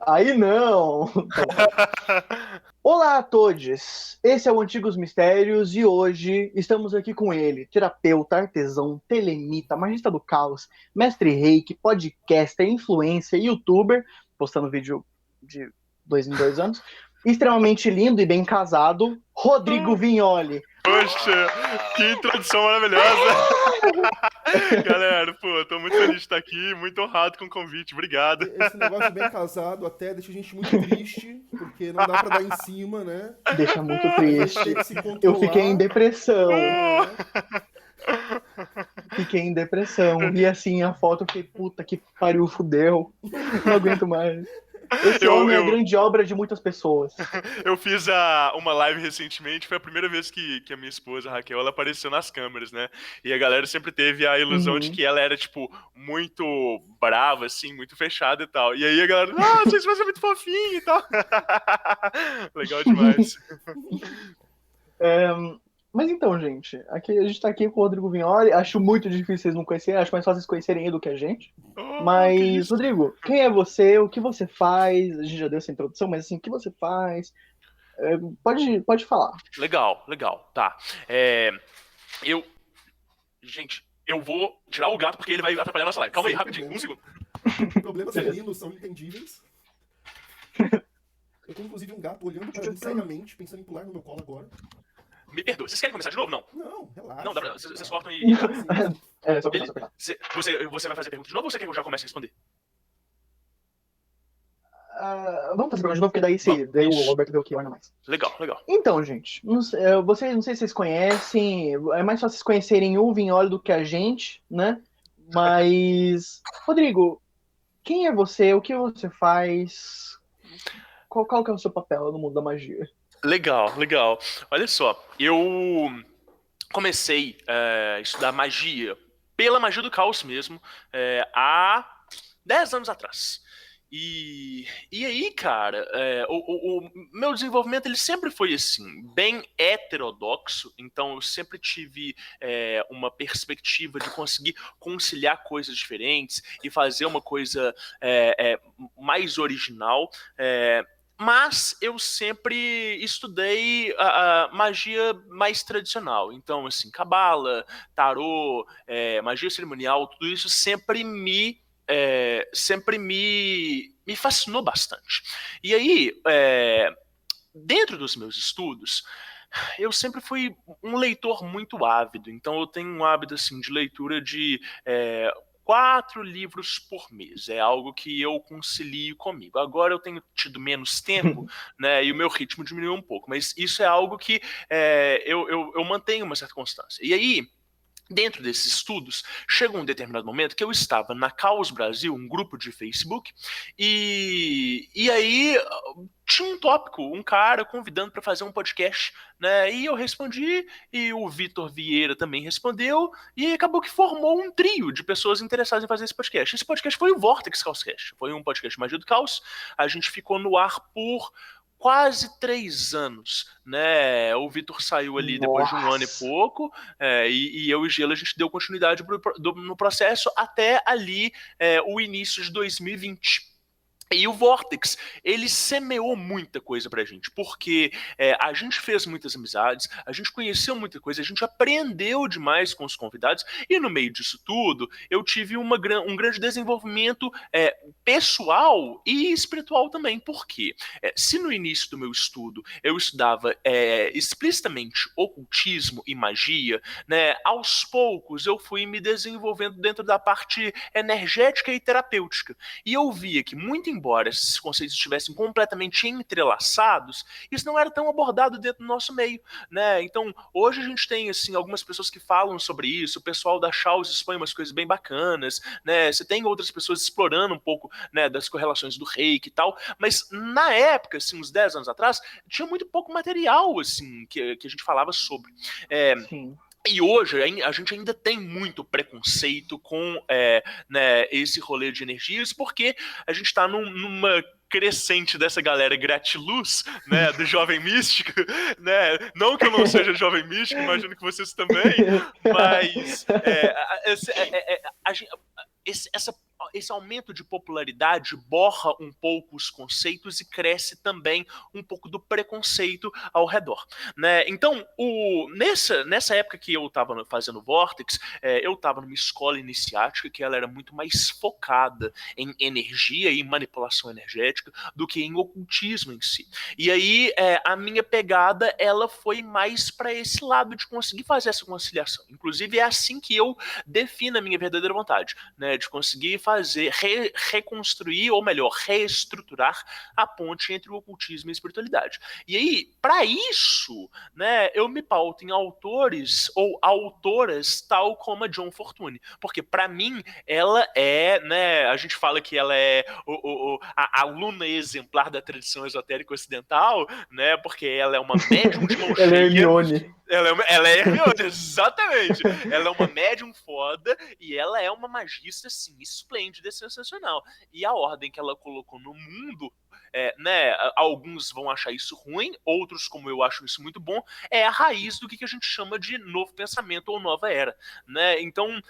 Aí não! Tá bom. Olá a todos! Esse é o Antigos Mistérios e hoje estamos aqui com ele, terapeuta, artesão, telemita, magista do caos, mestre reiki, podcaster, influencer, youtuber, postando vídeo de 2 em 2 anos, extremamente lindo e bem casado, Rodrigo Vignoli. Poxa, que introdução maravilhosa! Galera, pô, tô muito feliz de estar aqui, muito honrado com o convite, obrigado. Esse negócio de bem casado até deixa a gente muito triste, porque não dá pra dar em cima, né? Deixa muito A gente triste. tem que se controlar. Eu fiquei em depressão. né? Fiquei em depressão. Vi assim a foto, eu fiquei, puta que pariu, fudeu. Não aguento mais. Esse Eu, homem é a eu, grande obra de muitas pessoas. eu fiz uma live recentemente, foi a primeira vez que a minha esposa, a Raquel, ela apareceu nas câmeras, né? E a galera sempre teve a ilusão de que ela era, tipo, muito brava, assim, muito fechada e tal. E aí a galera, vocês vão ser muito fofinho e tal. Legal demais. Mas então, gente, aqui, a gente tá aqui com o Rodrigo Vignoli. Acho muito difícil vocês não conhecerem, acho mais fácil vocês conhecerem ele do que a gente. Oh, que Mas, isso. Rodrigo, quem é você? O que você faz? A gente já deu essa introdução, mas assim, o que você faz? Pode falar. Legal, tá. Eu. Gente, eu vou tirar o gato porque ele vai atrapalhar a nossa live. Calma aí, Sem rapidinho, problema. 1 segundo. Problemas felinos são entendíveis. Eu tenho inclusive um gato olhando para mim seriamente, pensando em pular no meu colo agora. Me perdoa, vocês querem começar de novo? Não. Não, relaxa. Não, dá pra. Vocês cortam e. Só Beleza. pegar. Você vai fazer pergunta de novo ou você quer que eu já comece a responder? Vamos fazer de novo, porque daí o Roberto vê o que olha mais. Legal. Então, gente, não sei se vocês conhecem, é mais fácil vocês conhecerem o Vignoli do que a gente, né? Mas, Rodrigo, quem é você? O que você faz? Qual que é o seu papel no mundo da magia? Legal. Olha só, eu comecei a estudar magia, pela magia do caos mesmo, há 10 anos atrás. E aí, cara, o meu desenvolvimento ele sempre foi assim, bem heterodoxo, então eu sempre tive uma perspectiva de conseguir conciliar coisas diferentes e fazer uma coisa mais original. Mas eu sempre estudei a magia mais tradicional. Então, assim, cabala, tarô, magia cerimonial, tudo isso sempre me fascinou bastante. E aí, dentro dos meus estudos, eu sempre fui um leitor muito ávido. Então eu tenho um hábito assim de leitura de 4 livros por mês. É algo que eu concilio comigo. Agora eu tenho tido menos tempo, né? E o meu ritmo diminuiu um pouco. Mas isso é algo que eu mantenho uma certa constância. E aí, dentro desses estudos, chegou um determinado momento que eu estava na Caos Brasil, um grupo de Facebook, e aí tinha um tópico, um cara convidando para fazer um podcast, né? E eu respondi, e o Vitor Vieira também respondeu, e acabou que formou um trio de pessoas interessadas em fazer esse podcast. Esse podcast foi o Vortex Caoscast, foi um podcast Magia do Caos. A gente ficou no ar por quase 3 anos, né? O Vitor saiu ali depois de 1 ano e pouco, e eu e Gelo a gente deu continuidade no processo até ali o início de 2020. E o Vortex, ele semeou muita coisa pra gente, porque a gente fez muitas amizades, a gente conheceu muita coisa, a gente aprendeu demais com os convidados, e no meio disso tudo, eu tive um grande desenvolvimento pessoal e espiritual também, porque se no início do meu estudo eu estudava explicitamente ocultismo e magia, né, aos poucos eu fui me desenvolvendo dentro da parte energética e terapêutica, e eu via que muito embora esses conceitos estivessem completamente entrelaçados, isso não era tão abordado dentro do nosso meio, né? Então, hoje a gente tem, assim, algumas pessoas que falam sobre isso, o pessoal da Chaos expõe umas coisas bem bacanas, né? Você tem outras pessoas explorando um pouco, né, das correlações do reiki e tal, mas na época, assim, uns 10 anos atrás, tinha muito pouco material, assim, que a gente falava sobre. Sim. E hoje a gente ainda tem muito preconceito com né, esse rolê de energias, porque a gente está numa crescente dessa galera gratiluz, né, do jovem místico, né, não que eu não seja jovem místico, imagino que vocês também, mas essa esse aumento de popularidade borra um pouco os conceitos e cresce também um pouco do preconceito ao redor, né? Então, nessa época que eu estava fazendo Vortex, eu estava numa escola iniciática que ela era muito mais focada em energia e manipulação energética do que em ocultismo em si. E aí, a minha pegada, ela foi mais para esse lado de conseguir fazer essa conciliação. Inclusive, é assim que eu defino a minha verdadeira vontade, né? De conseguir fazer, reconstruir, ou melhor, reestruturar a ponte entre o ocultismo e a espiritualidade. E aí, para isso, né, eu me pauto em autores ou autoras tal como a John Fortune, porque para mim ela é, né, a gente fala que ela é a aluna exemplar da tradição esotérica ocidental, né, porque ela é uma médium de mão Ela é cheia. Hermione. Ela é Hermione, exatamente. Ela é uma médium foda e ela é uma magista, assim, esplêndida e sensacional. E a ordem que ela colocou no mundo, né, alguns vão achar isso ruim, outros, como eu, acho isso muito bom, é a raiz do que a gente chama de novo pensamento ou nova era, né? Então,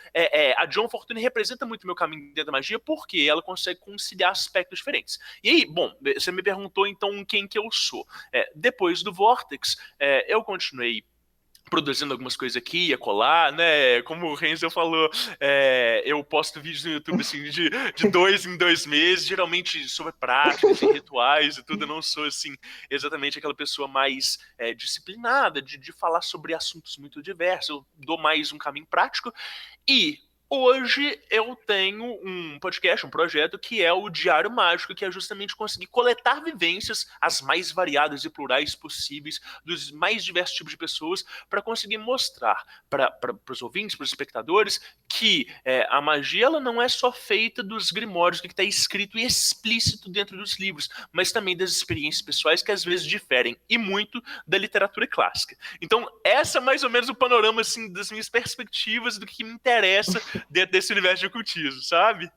a John Fortune representa muito meu caminho dentro da magia porque ela consegue conciliar aspectos diferentes. E aí, bom, você me perguntou então quem que eu sou. Depois do Vortex, eu continuei produzindo algumas coisas aqui e acolá, né? Como o Renzel falou, eu posto vídeos no YouTube assim, de 2 em 2 meses, geralmente sobre práticas e rituais e tudo. Eu não sou assim exatamente aquela pessoa mais disciplinada de falar sobre assuntos muito diversos. Eu dou mais um caminho prático. E hoje eu tenho um podcast, um projeto que é o Diário Mágico, que é justamente conseguir coletar vivências as mais variadas e plurais possíveis dos mais diversos tipos de pessoas para conseguir mostrar para os ouvintes, para os espectadores, que a magia ela não é só feita dos grimórios, do que está escrito e explícito dentro dos livros, mas também das experiências pessoais que às vezes diferem e muito da literatura clássica. Então, essa é mais ou menos o panorama assim, das minhas perspectivas do que me interessa dentro desse universo de ocultismo, sabe?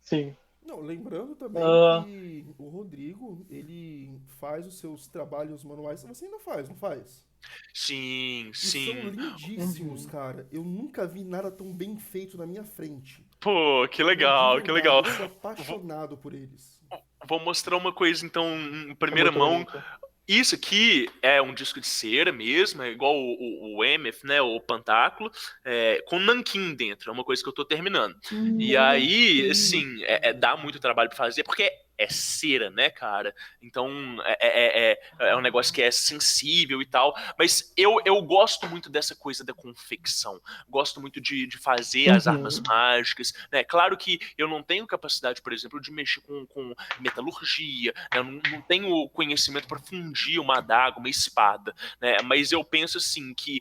Sim. Não, lembrando também que o Rodrigo, ele faz os seus trabalhos manuais. Você ainda faz, não faz? Sim, E são sim. lindíssimos, cara. Eu nunca vi nada tão bem feito na minha frente. Pô, que Não, de legal, que verdade, legal. eu sou Vou, apaixonado por eles. vou mostrar uma coisa, então, em É primeira muito mão. bonito. Isso aqui é um disco de cera mesmo, é igual o Emeth, né, o Pantáculo, com nanquim dentro, é uma coisa que eu tô terminando. E aí, assim, dá muito trabalho pra fazer, porque é cera, né, cara? Então, é um negócio que é sensível e tal, mas eu gosto muito dessa coisa da confecção, gosto muito de fazer as armas mágicas, né? Claro que eu não tenho capacidade, por exemplo, de mexer com metalurgia, né? Eu não tenho conhecimento para fundir uma adaga, uma espada, né? Mas eu penso assim que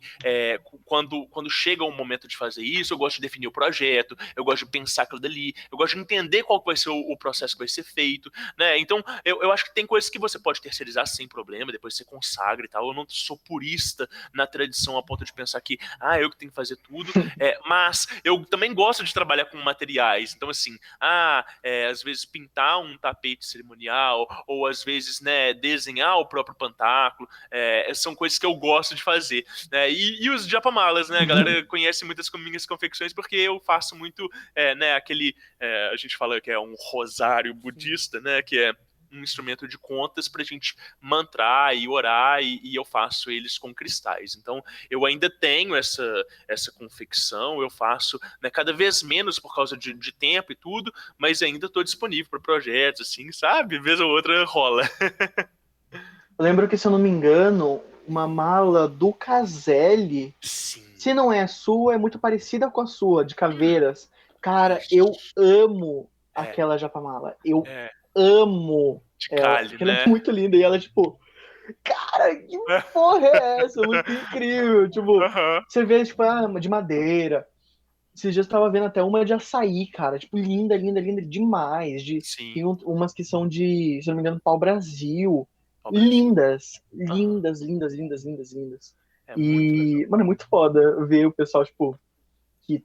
quando chega o momento de fazer isso, eu gosto de definir o projeto, eu gosto de pensar aquilo dali, eu gosto de entender qual vai ser o processo que vai ser feito, né? Então eu acho que tem coisas que você pode terceirizar sem problema, depois você consagra e tal. Eu não sou purista na tradição a ponto de pensar que eu que tenho que fazer tudo, mas eu também gosto de trabalhar com materiais. Então assim, às vezes pintar um tapete cerimonial, ou às vezes, né, desenhar o próprio pantáculo, são coisas que eu gosto de fazer, né? E os japamalas, né? A galera conhece muitas minhas confecções porque eu faço muito, né, aquele, a gente fala que é um rosário budista, né, que é um instrumento de contas pra gente mantrar e orar, e eu faço eles com cristais. Então, eu ainda tenho essa confecção, eu faço, né, cada vez menos por causa de tempo e tudo, mas ainda estou disponível para projetos, assim, sabe? Vez ou outra rola. Eu lembro que, se eu não me engano, uma mala do Caselli, Sim. se não é a sua, é muito parecida com a sua, de caveiras. Cara, eu amo aquela japamala. Eu amo de ela, Cali, porque ela é né? muito linda. E ela, tipo, cara, que porra é essa? Muito incrível. Tipo, você vê, tipo, de madeira. Esses dias eu tava vendo até uma de açaí, cara. Tipo, linda, linda, linda demais. Sim. Tem umas que são de, se eu não me engano, pau-brasil. Ó, Brasil. Lindas. Lindas, lindas, lindas, lindas, lindas. É muito legal. E, mano, é muito foda ver o pessoal, tipo, que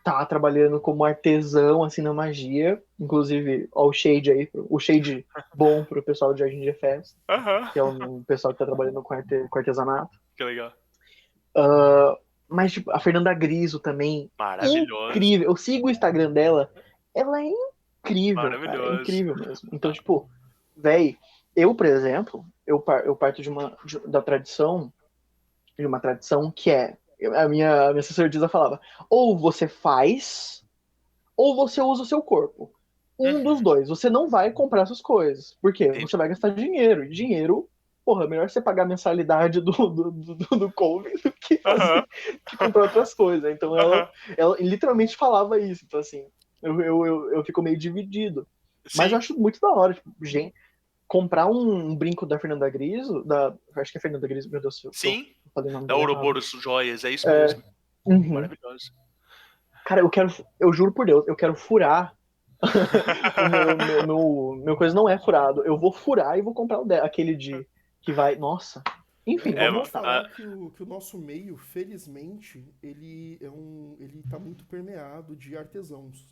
tá trabalhando como artesão, assim, na magia. Inclusive, ó, o Shade aí, o Shade bom pro pessoal do Jardim de Festa, que é um pessoal que tá trabalhando com artesanato. Que legal. Mas, tipo, a Fernanda Griso também, Maravilhosa. incrível. Eu sigo o Instagram dela, ela é incrível, cara, é Maravilhosa. incrível mesmo. Então, tipo, véi, eu, por exemplo, eu parto de uma tradição que é, a minha sacerdotisa falava, ou você faz, ou você usa o seu corpo. Um dos dois. Você não vai comprar essas coisas. Por quê? Entendi. Você vai gastar dinheiro. E dinheiro, porra, é melhor você pagar a mensalidade do Couve do que fazer, que comprar outras coisas. Então ela literalmente falava isso. Então, assim, eu fico meio dividido. Mas eu Sim, acho muito da hora, tipo, gente, comprar um brinco da Fernanda Griso, acho que é Fernanda Griso, meu Deus, eu sim. falei o nome Da dela errado. Ouroboros Joias, é isso mesmo. Uhum. Maravilhoso. Cara, eu juro por Deus, eu quero furar. Meu coisa não é furado. Eu vou furar e vou comprar aquele de que vai. Nossa. Enfim, É vamos bom voltar. falar que o nosso meio, felizmente, ele tá muito permeado de artesãos.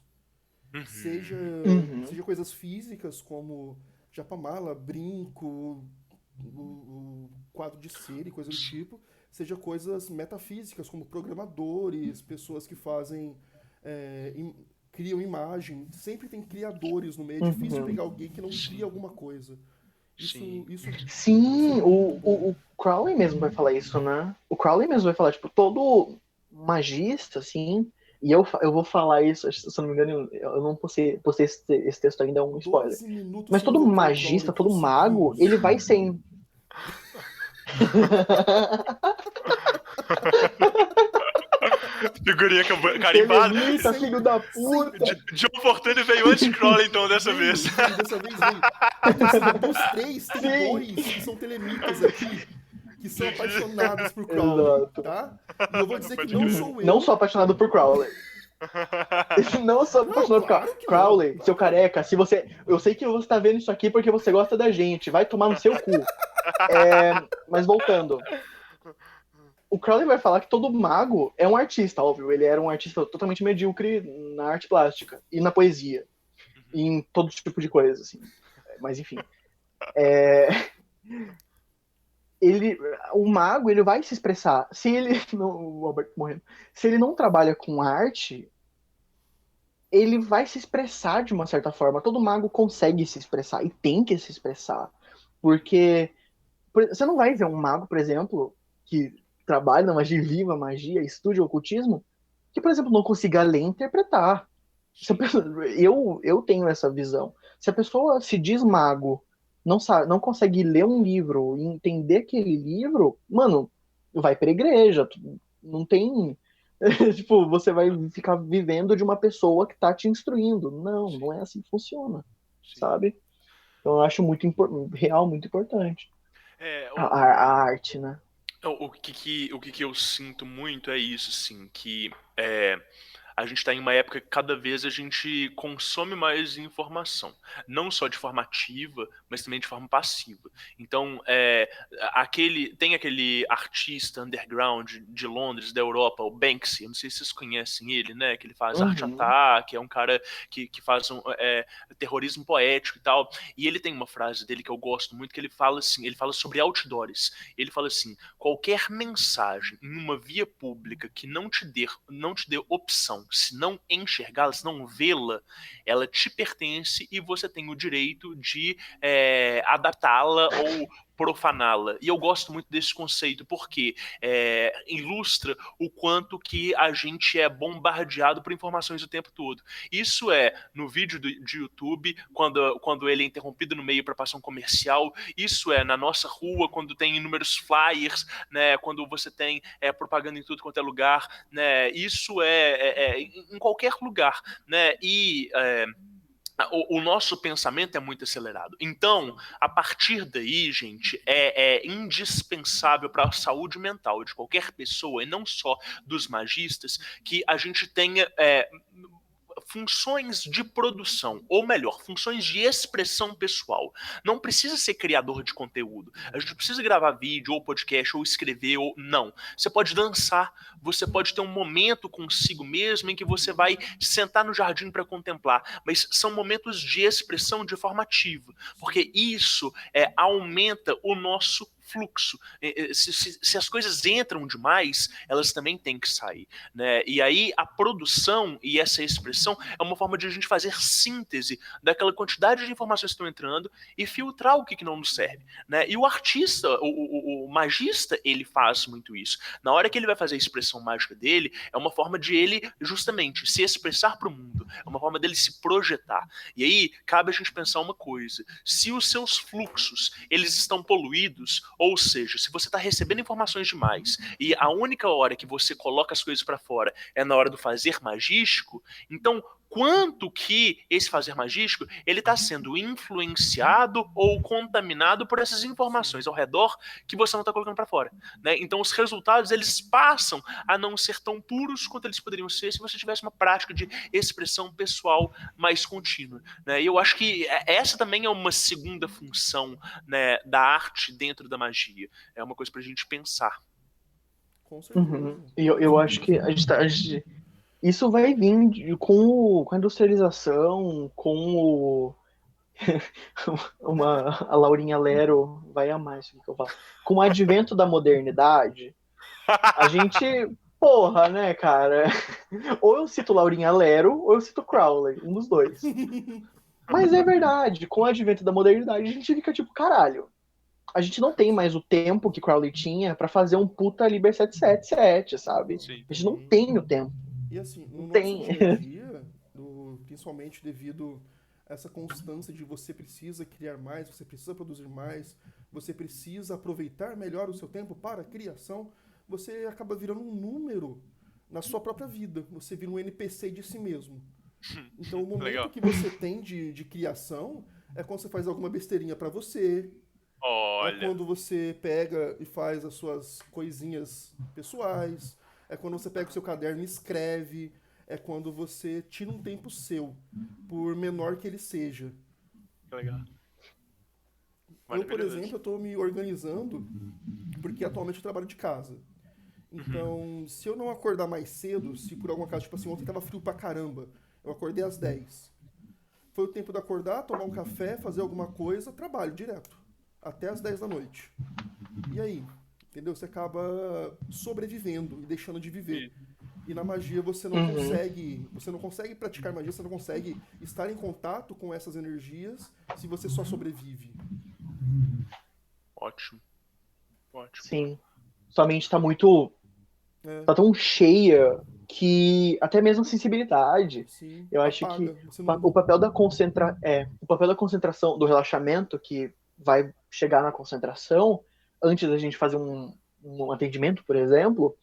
Seja, Uhum. seja coisas físicas como japamala, brinco, o quadro de cera e coisa do tipo, seja coisas metafísicas como programadores, pessoas que fazem, é, im- criam imagem. Sempre tem criadores no meio. É difícil Uhum. pegar alguém que não cria Sim, alguma coisa. sim. Isso é Sim, muito bom. o Crowley mesmo vai falar isso, né? O Crowley mesmo vai falar, tipo, todo magista, assim. E eu vou falar isso, se eu não me engano, eu não postei esse texto ainda, é um spoiler. 12 minutos Mas sem todo invocar o Crowley, magista, todo mago, conseguimos. ele vai ser. Figurinha carimbada. Telemita, filho da Sem, puta! John Fortune veio antes de Crowley, então, dessa vez. veio, dessa vez veio. Então, assim, dos três, tem Sim! dois que são telemitas aqui, que são Entendi. apaixonados por Crowley, Exato. tá? E eu vou dizer que Pode não crer. sou Não eu. sou apaixonado por Crowley. Não sou Não, apaixonado por claro que não. Crowley, Claro seu que não. careca. Se você, eu sei que você tá vendo isso aqui porque você gosta da gente. Vai tomar no seu cu. Mas voltando. O Crowley vai falar que todo mago é um artista, óbvio. Ele era um artista totalmente medíocre na arte plástica e na poesia. E em todo tipo de coisa, assim. Mas enfim. Ele, o mago, ele vai se expressar. Se ele, o Alberto morrendo, se ele não trabalha com arte, ele vai se expressar de uma certa forma. Todo mago consegue se expressar e tem que se expressar. Porque você não vai ver um mago, por exemplo, que trabalha na magia, viva magia, estude ocultismo, que, por exemplo, não consiga ler e interpretar. Eu tenho essa visão. Se a pessoa se diz mago, não sabe, não consegue ler um livro e entender aquele livro, mano, vai pra igreja. Não tem. Tipo, você vai ficar vivendo de uma pessoa que tá te instruindo. Não, Sim, não é assim que funciona, sim. sabe? Então eu acho muito real, muito importante. É, A arte, né? o que eu sinto muito é isso, assim, que a gente está em uma época que cada vez a gente consome mais informação, não só de forma ativa, mas também de forma passiva. Então, tem aquele artista underground de Londres, da Europa, o Banksy, eu não sei se vocês conhecem ele, né? Que ele faz arte Uhum. ataque, é um cara que faz terrorismo poético e tal. E ele tem uma frase dele que eu gosto muito, que ele fala assim, ele fala sobre outdoors. Ele fala assim: qualquer mensagem em uma via pública que não te dê opção, se não enxergá-la, se não vê-la, ela te pertence e você tem o direito de adaptá-la ou profaná-la. E eu gosto muito desse conceito porque ilustra o quanto que a gente é bombardeado por informações o tempo todo. Isso é no vídeo de YouTube, quando ele é interrompido no meio para passar um comercial. Isso é na nossa rua, quando tem inúmeros flyers, né? Quando você tem propaganda em tudo quanto é lugar, né? Isso em qualquer lugar, né? E o nosso pensamento é muito acelerado. Então, a partir daí, gente, é indispensável para a saúde mental de qualquer pessoa, e não só dos magistas, que a gente tenha funções de produção, ou melhor, funções de expressão pessoal. Não precisa ser criador de conteúdo. A gente não precisa gravar vídeo, ou podcast, ou escrever, ou não. Você pode dançar, você pode ter um momento consigo mesmo em que você vai sentar no jardim para contemplar, mas são momentos de expressão de forma ativa, porque isso aumenta o nosso fluxo. Se as coisas entram demais, elas também têm que sair, né? E aí a produção e essa expressão é uma forma de a gente fazer síntese daquela quantidade de informações que estão entrando e filtrar o que não nos serve, né? E o artista, o magista, ele faz muito isso. Na hora que ele vai fazer a expressão mágica dele, é uma forma de ele justamente se expressar para o mundo, é uma forma dele se projetar. E aí cabe a gente pensar uma coisa: se os seus fluxos eles estão poluídos, ou seja, se você está recebendo informações demais e a única hora que você coloca as coisas para fora é na hora do fazer magístico, então quanto que esse fazer magístico ele está sendo influenciado ou contaminado por essas informações ao redor que você não está colocando para fora, né? Então os resultados eles passam a não ser tão puros quanto eles poderiam ser se você tivesse uma prática de expressão pessoal mais contínua, né? E eu acho que essa também é uma segunda função, né, da arte dentro da magia. É uma coisa para a gente pensar. Com certeza. E eu acho que isso vai vir com a industrialização, com a Laurinha Lero vai amar isso que eu falo. Com o advento da modernidade, a gente, porra, né, cara? Ou eu cito Laurinha Lero, ou eu cito Crowley, um dos dois. Mas é verdade, com o advento da modernidade, a gente fica tipo, caralho, a gente não tem mais o tempo que Crowley tinha pra fazer um puta Liber 777, sabe? Sim. A gente não tem o tempo. E assim, no nosso Tem. dia a dia, principalmente devido a essa constância de você precisa criar mais, você precisa produzir mais, você precisa aproveitar melhor o seu tempo para a criação, você acaba virando um número na sua própria vida. Você vira um NPC de si mesmo. Então, o momento Legal. que você tem de criação é quando você faz alguma besteirinha pra você, é Olha, quando você pega e faz as suas coisinhas pessoais, é quando você pega o seu caderno e escreve, é quando você tira um tempo seu, por menor que ele seja. que legal. Eu, por Maravilhoso. exemplo, eu tô me organizando porque atualmente eu trabalho de casa. Então, se eu não acordar mais cedo, se por alguma acaso, tipo assim, ontem tava frio pra caramba, eu acordei às 10. Foi o tempo de acordar, tomar um café, fazer alguma coisa, trabalho direto. Até às 10 da noite. E aí? Entendeu? Você acaba sobrevivendo e deixando de viver. E na magia você não consegue praticar magia, você não consegue estar em contato com essas energias se você só sobrevive. Ótimo. Ótimo. Sim. Sua mente tá muito. É, Tá tão cheia que até mesmo a sensibilidade. sim, Eu acho que apaga. Você não. o papel o papel da concentração, do relaxamento que vai chegar na concentração, antes da gente fazer um atendimento, por exemplo,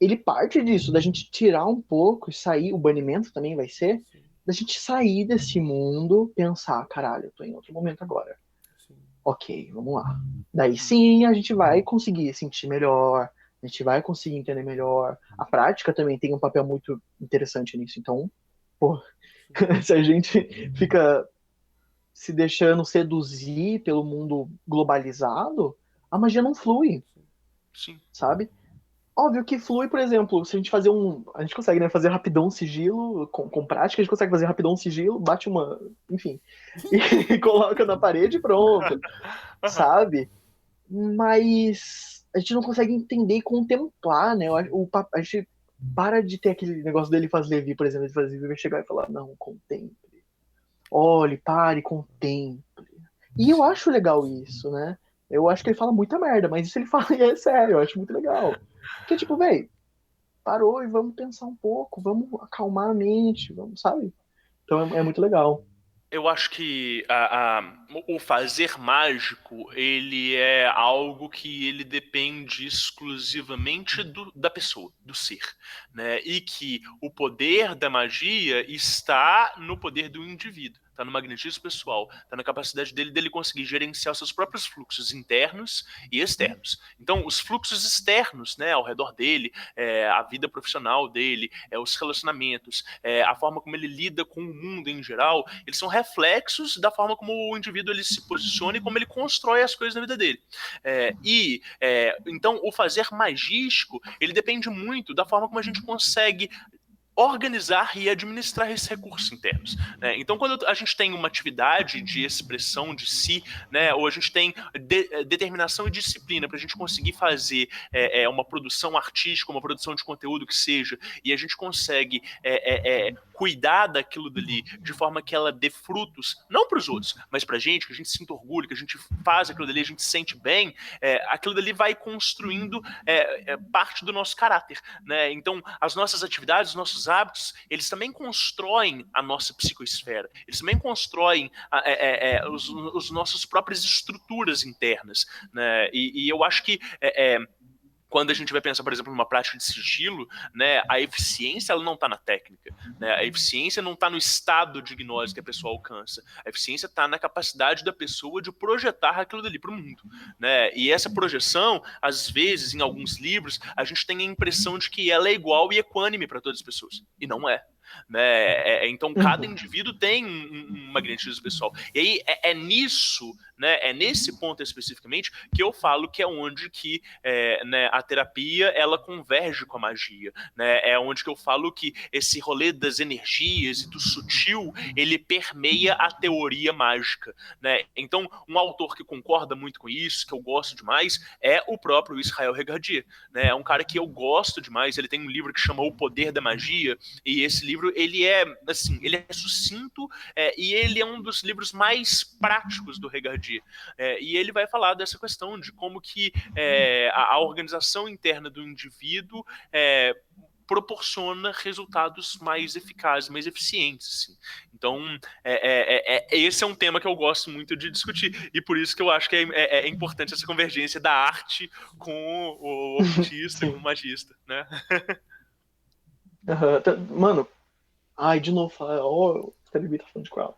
ele parte disso, da gente tirar um pouco e sair, o banimento também vai ser, Sim, da gente sair desse mundo, pensar, caralho, eu tô em outro momento agora. sim. Ok, vamos lá. Daí sim a gente vai conseguir sentir melhor, a gente vai conseguir entender melhor. A prática também tem um papel muito interessante nisso. Então, pô, se a gente fica se deixando seduzir pelo mundo globalizado, a magia não flui, Sim. sabe? Óbvio que flui, por exemplo, se a gente fazer a gente consegue, né, fazer rapidão sigilo, com prática, a gente consegue fazer rapidão sigilo, bate enfim, e coloca na parede e pronto, sabe? Mas a gente não consegue entender e contemplar, né? A gente para de ter aquele negócio dele fazer Levi, por exemplo, ele fazer Levi vai chegar e falar, não, contemple. Olhe, pare, contemple. E eu acho legal isso, né? Eu acho que ele fala muita merda, mas isso ele fala e é sério, eu acho muito legal. Porque, tipo, velho, parou e vamos pensar um pouco, vamos acalmar a mente, vamos, sabe? Então é muito legal. Eu acho que o fazer mágico, ele é algo que ele depende exclusivamente da pessoa, do ser, né? E que o poder da magia está no poder do indivíduo, está no magnetismo pessoal, está na capacidade dele conseguir gerenciar os seus próprios fluxos internos e externos. Então, os fluxos externos, né, ao redor dele, a vida profissional dele, os relacionamentos, a forma como ele lida com o mundo em geral, eles são reflexos da forma como o indivíduo ele se posiciona e como ele constrói as coisas na vida dele. Então, o fazer magístico, ele depende muito da forma como a gente consegue organizar e administrar esses recursos internos, né? Então, quando a gente tem uma atividade de expressão de si, né, ou a gente tem determinação e disciplina para a gente conseguir fazer uma produção artística, uma produção de conteúdo que seja, e a gente consegue cuidar daquilo dali de forma que ela dê frutos, não para os outros, mas para a gente, que a gente sinta orgulho, que a gente faz aquilo dali, a gente se sente bem, aquilo dali vai construindo parte do nosso caráter, né? Então, as nossas atividades, os nossos hábitos, eles também constroem a nossa psicoesfera, eles também constroem os nossos próprias estruturas internas, né? E eu acho que quando a gente vai pensar, por exemplo, numa prática de sigilo, né, a eficiência ela não está na técnica, né, a eficiência não está no estado de gnose que a pessoa alcança, a eficiência está na capacidade da pessoa de projetar aquilo dali para o mundo, né, e essa projeção, às vezes, em alguns livros, a gente tem a impressão de que ela é igual e equânime para todas as pessoas, e não é. Né? Então, cada indivíduo tem um magnetismo pessoal. E aí, nisso, né, é nesse ponto especificamente, que eu falo que é onde que né, a terapia ela converge com a magia. Né? É onde que eu falo que esse rolê das energias e do sutil, ele permeia a teoria mágica. Né? Então, um autor que concorda muito com isso, que eu gosto demais, é o próprio Israel Regardie. Né? É um cara que eu gosto demais, ele tem um livro que chama O Poder da Magia, e esse livro, ele é sucinto, e ele é um dos livros mais práticos do Regardie. E ele vai falar dessa questão de como que a organização interna do indivíduo proporciona resultados mais eficazes, mais eficientes. Assim. Então, esse é um tema que eu gosto muito de discutir, e por isso que eu acho que é importante essa convergência da arte com o ocultista, com o magista, né? Mano, ai, de novo, o Telebi tá falando de Crowley.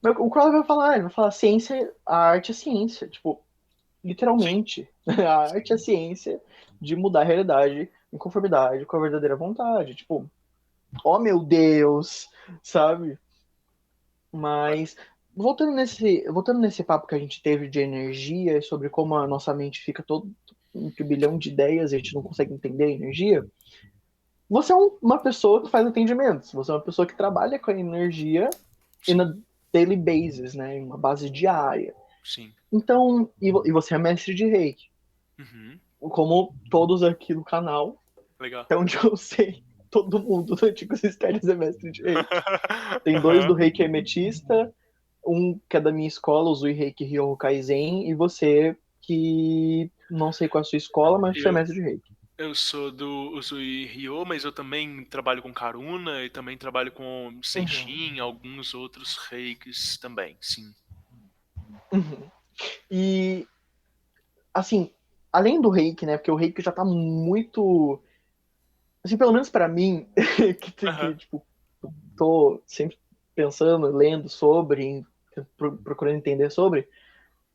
Mas o Crowley ele vai falar ciência, a arte é ciência, tipo, literalmente. A arte é a ciência de mudar a realidade em conformidade com a verdadeira vontade. Tipo, oh meu Deus, sabe? Mas voltando nesse papo que a gente teve de energia, sobre como a nossa mente fica todo um turbilhão de ideias e a gente não consegue entender a energia, você é uma pessoa que faz atendimentos, você é uma pessoa que trabalha com a energia Sim. na daily basis, né, em uma base diária. Sim. Então, e você é mestre de Reiki. Uhum. Como todos aqui no canal, Legal. até onde eu sei, todo mundo do Antigos Mistérios é mestre de Reiki. Tem dois do Reiki Hermetista, um que é da minha escola, o Zui Reiki Ryoho Kaizen, e você que não sei qual é a sua escola, mas você é mestre de Reiki. Eu sou do Uzui Ryo, mas eu também trabalho com Karuna e também trabalho com Seishin, alguns outros reikis também, sim. Uhum. E, assim, além do Reiki, né, porque o Reiki já tá muito... Assim, pelo menos pra mim, que tipo, tô sempre pensando, lendo sobre, procurando entender sobre,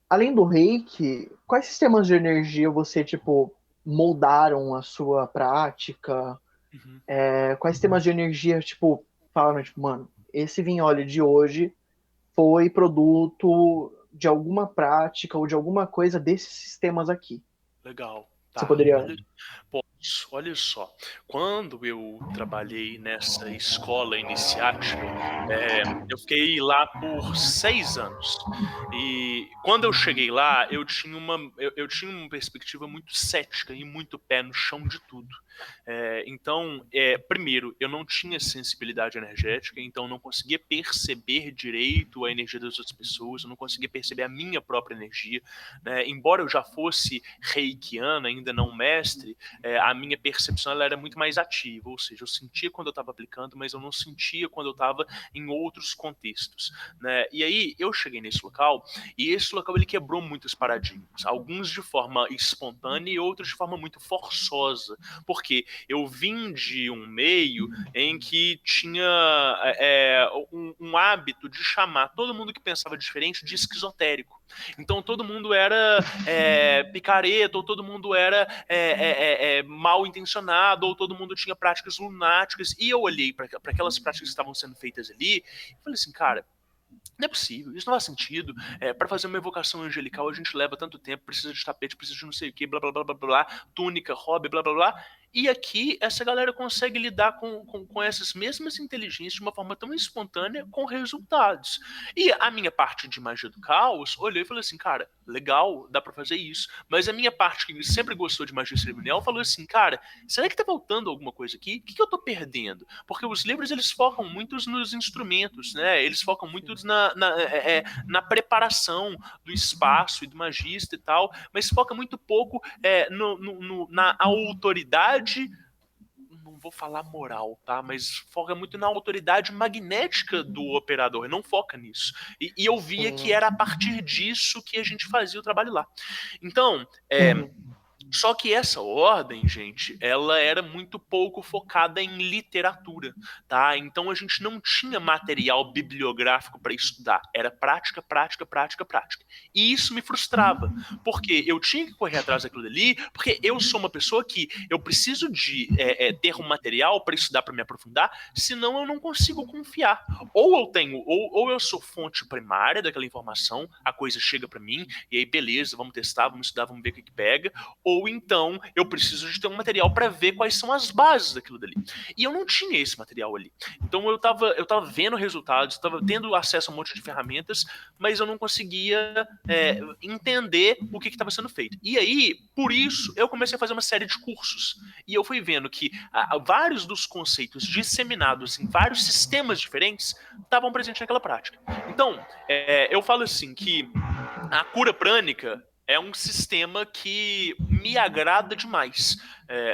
além do Reiki, quais sistemas de energia você, tipo, moldaram a sua prática? Uhum. Quais sistemas de energia, tipo, falaram, tipo, mano, esse vinhole de hoje foi produto de alguma prática ou de alguma coisa desses sistemas aqui. Legal. Você Tá. poderia... Olha só, quando eu trabalhei nessa escola iniciática, eu fiquei lá por 6 anos. E quando eu cheguei lá, eu tinha uma perspectiva muito cética e muito pé no chão de tudo. Então, primeiro, eu não tinha sensibilidade energética, então não conseguia perceber direito a energia das outras pessoas, eu não conseguia perceber a minha própria energia. Né? Embora eu já fosse reikiana, ainda não mestre, a minha percepção ela era muito mais ativa, ou seja, eu sentia quando eu estava aplicando, mas eu não sentia quando eu estava em outros contextos. Né? E aí eu cheguei nesse local, e esse local ele quebrou muitos paradigmas, alguns de forma espontânea e outros de forma muito forçosa, porque eu vim de um meio em que tinha um hábito de chamar todo mundo que pensava diferente de esquizotérico. Então todo mundo era picareta, ou todo mundo era mal intencionado, ou todo mundo tinha práticas lunáticas. E eu olhei para aquelas práticas que estavam sendo feitas ali e falei assim, cara, não é possível, isso não faz sentido. Para fazer uma evocação angelical a gente leva tanto tempo, precisa de tapete, precisa de não sei o que, blá blá blá blá blá, túnica, hobby, blá blá blá. E aqui, essa galera consegue lidar com essas mesmas inteligências de uma forma tão espontânea com resultados. E a minha parte de magia do caos, olhei e falei assim, cara, legal, dá pra fazer isso. Mas a minha parte que sempre gostou de magia cerimonial falou assim, cara, será que tá faltando alguma coisa aqui? O que eu tô perdendo? Porque os livros, eles focam muito nos instrumentos, né? Eles focam muito na preparação do espaço e do magista e tal, mas foca muito pouco na autoridade, não vou falar moral, tá? Mas foca muito na autoridade magnética do operador, não foca nisso. E eu via que era a partir disso que a gente fazia o trabalho lá. Então, só que essa ordem, gente, ela era muito pouco focada em literatura, tá? Então a gente não tinha material bibliográfico para estudar. Era prática, prática, prática, prática. E isso me frustrava, porque eu tinha que correr atrás daquilo ali, porque eu sou uma pessoa que eu preciso de ter um material para estudar, para me aprofundar, senão eu não consigo confiar. Ou eu tenho, ou eu sou fonte primária daquela informação, a coisa chega para mim, e aí beleza, vamos testar, vamos estudar, vamos ver o que pega, ou então eu preciso de ter um material para ver quais são as bases daquilo dali. E eu não tinha esse material ali. Então eu tava vendo resultados, estava tendo acesso a um monte de ferramentas, mas eu não conseguia entender o que estava sendo feito. E aí, por isso, eu comecei a fazer uma série de cursos. E eu fui vendo que vários dos conceitos disseminados em vários sistemas diferentes estavam presentes naquela prática. Então, eu falo assim que a cura prânica é um sistema que me agrada demais.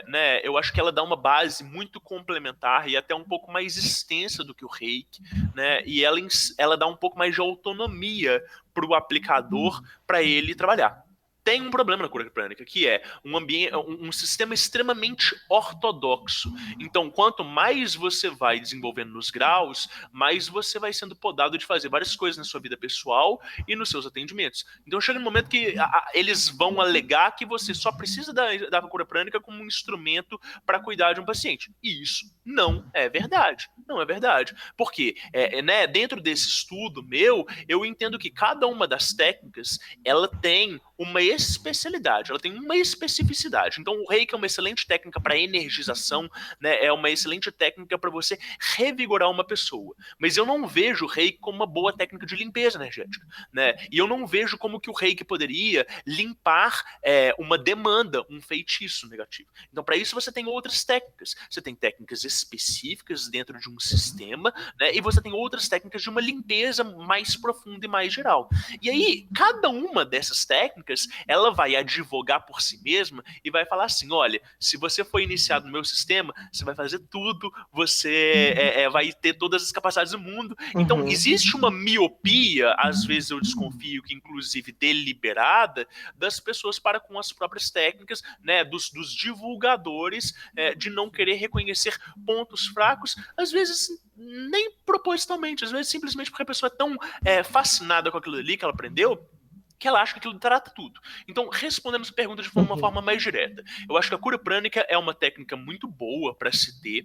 Né? Eu acho que ela dá uma base muito complementar e até um pouco mais extensa do que o Reiki, né? E ela dá um pouco mais de autonomia para o aplicador, para ele trabalhar. Tem um problema na cura prânica, que é um sistema extremamente ortodoxo. Então, quanto mais você vai desenvolvendo nos graus, mais você vai sendo podado de fazer várias coisas na sua vida pessoal e nos seus atendimentos. Então, chega no momento que eles vão alegar que você só precisa da cura prânica como um instrumento para cuidar de um paciente. E isso não é verdade. Não é verdade. Porque, né, dentro desse estudo meu, eu entendo que cada uma das técnicas, ela tem uma especialidade, ela tem uma especificidade. Então o Reiki é uma excelente técnica para energização, né? É uma excelente técnica para você revigorar uma pessoa. Mas eu não vejo o Reiki como uma boa técnica de limpeza energética, né? E eu não vejo como que o Reiki poderia limpar uma demanda, um feitiço negativo. Então para isso você tem outras técnicas. Você tem técnicas específicas dentro de um sistema, né? E você tem outras técnicas de uma limpeza mais profunda e mais geral. E aí, cada uma dessas técnicas, ela vai advogar por si mesma e vai falar assim, olha, se você for iniciado no meu sistema, você vai fazer tudo, você vai ter todas as capacidades do mundo. Então, existe uma miopia, às vezes eu desconfio que inclusive deliberada, das pessoas para com as próprias técnicas, né, dos divulgadores, de não querer reconhecer pontos fracos, às vezes nem propositalmente, às vezes simplesmente porque a pessoa é tão fascinada com aquilo ali que ela aprendeu, que ela acha que aquilo trata tudo. Então, respondendo essa pergunta de uma forma mais direta, eu acho que a cura prânica é uma técnica muito boa para se ter,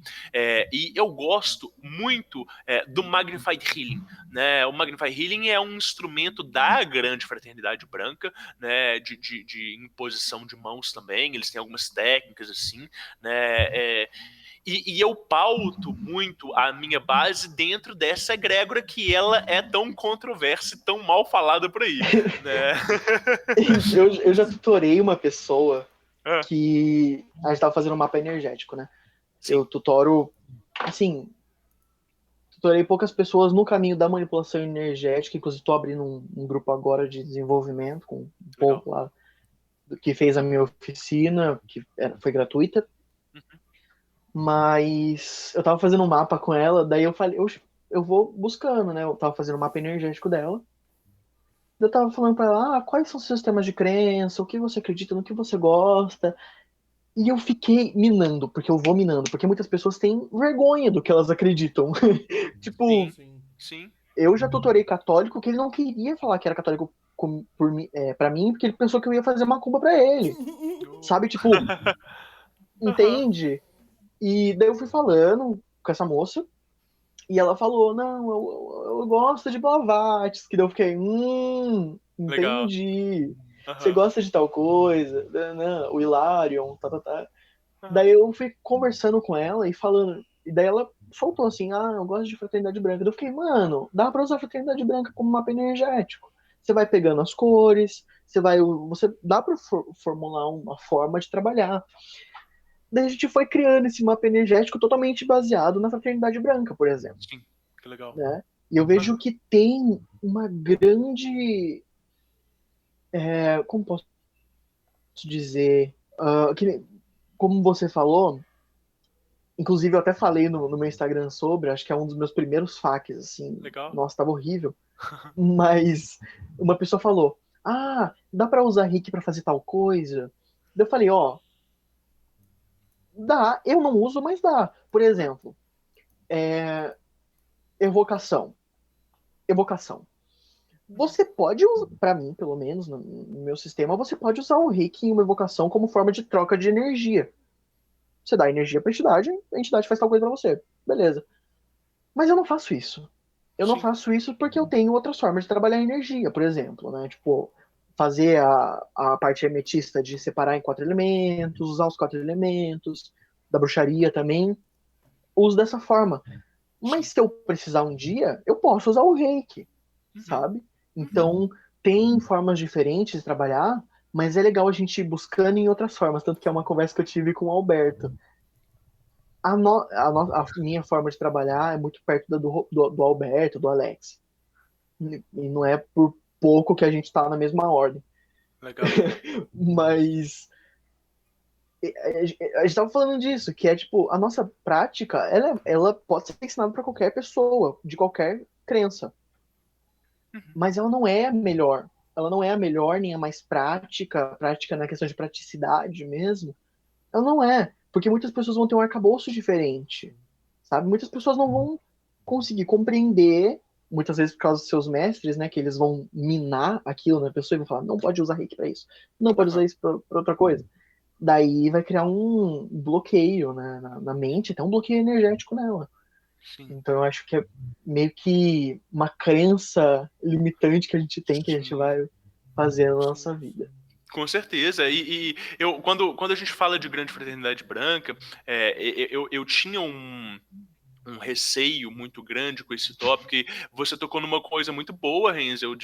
e eu gosto muito do Magnified Healing, né? O Magnified Healing é um instrumento da grande fraternidade branca, né? De imposição de mãos também, eles têm algumas técnicas assim, né? E eu pauto muito a minha base dentro dessa egrégora que ela é tão controversa e tão mal falada por aí, né? Eu já tutorei uma pessoa que a gente tava fazendo um mapa energético, né? Sim. Eu tutoro, assim, tutorei poucas pessoas no caminho da manipulação energética, inclusive estou abrindo um grupo agora de desenvolvimento com um pouco lá que fez a minha oficina, que foi gratuita. Mas eu tava fazendo um mapa com ela, daí eu falei, eu vou buscando, né? Eu tava fazendo um mapa energético dela. Eu tava falando pra ela, quais são os seus sistemas de crença, o que você acredita, no que você gosta. E eu fiquei minando, porque eu vou minando, porque muitas pessoas têm vergonha do que elas acreditam. Tipo, sim. Eu já tutorei católico que ele não queria falar que era católico pra mim, porque ele pensou que eu ia fazer macumba pra ele. Sabe, tipo, entende? E daí eu fui falando com essa moça, e ela falou, não, eu gosto de Blavatsky, que daí eu fiquei, entendi. Você gosta de tal coisa, o Hilarion, tá. Daí eu fui conversando com ela e falando. E daí ela soltou assim: ah, eu gosto de fraternidade branca. Daí eu fiquei, mano, dá pra usar fraternidade branca como mapa energético. Você vai pegando as cores, você dá pra formular uma forma de trabalhar. Daí a gente foi criando esse mapa energético totalmente baseado na fraternidade branca, por exemplo, Sim, que legal. né? E eu vejo que tem uma grande, como posso dizer, como você falou, inclusive eu até falei no meu Instagram sobre, acho que é um dos meus primeiros facs, assim, Legal. nossa, tava horrível, mas uma pessoa falou, ah, dá pra usar Rick pra fazer tal coisa? Daí eu falei, ó, dá, eu não uso, mas dá. Por exemplo, evocação. Evocação. Você pode usar, pra mim, pelo menos, no meu sistema, você pode usar o Rick em uma evocação como forma de troca de energia. Você dá energia pra entidade, a entidade faz tal coisa pra você. Beleza. Mas eu não faço isso. Eu não Sim. faço isso porque eu tenho outras formas de trabalhar a energia, por exemplo, né? Tipo, fazer a parte hermetista de separar em 4 elementos, usar os 4 elementos, da bruxaria também. Uso dessa forma. Mas Sim. se eu precisar um dia, eu posso usar o reiki, Uhum. sabe? Então, tem formas diferentes de trabalhar, mas é legal a gente ir buscando em outras formas. Tanto que é uma conversa que eu tive com o Alberto. A minha forma de trabalhar é muito perto do Alberto, do Alex. E não é por pouco que a gente está na mesma ordem. Legal. Mas a gente estava falando disso, que é tipo, a nossa prática, ela pode ser ensinada para qualquer pessoa, de qualquer crença. Uhum. Mas ela não é a melhor. Ela não é a melhor, nem a mais prática, prática na questão de praticidade mesmo. Ela não é, porque muitas pessoas vão ter um arcabouço diferente, sabe? Muitas pessoas não vão conseguir compreender, muitas vezes por causa dos seus mestres, né, que eles vão minar aquilo na pessoa e vão falar, não pode usar reiki para isso, não pode usar Aham. isso para outra coisa. Daí vai criar um bloqueio, né, na mente, até um bloqueio energético nela. Sim. Então eu acho que é meio que uma crença limitante que a gente tem que a gente Sim. vai fazer na Sim. nossa vida. Com certeza. E eu, quando a gente fala de grande fraternidade branca, eu tinha um receio muito grande com esse tópico. E você tocou numa coisa muito boa, Renzel,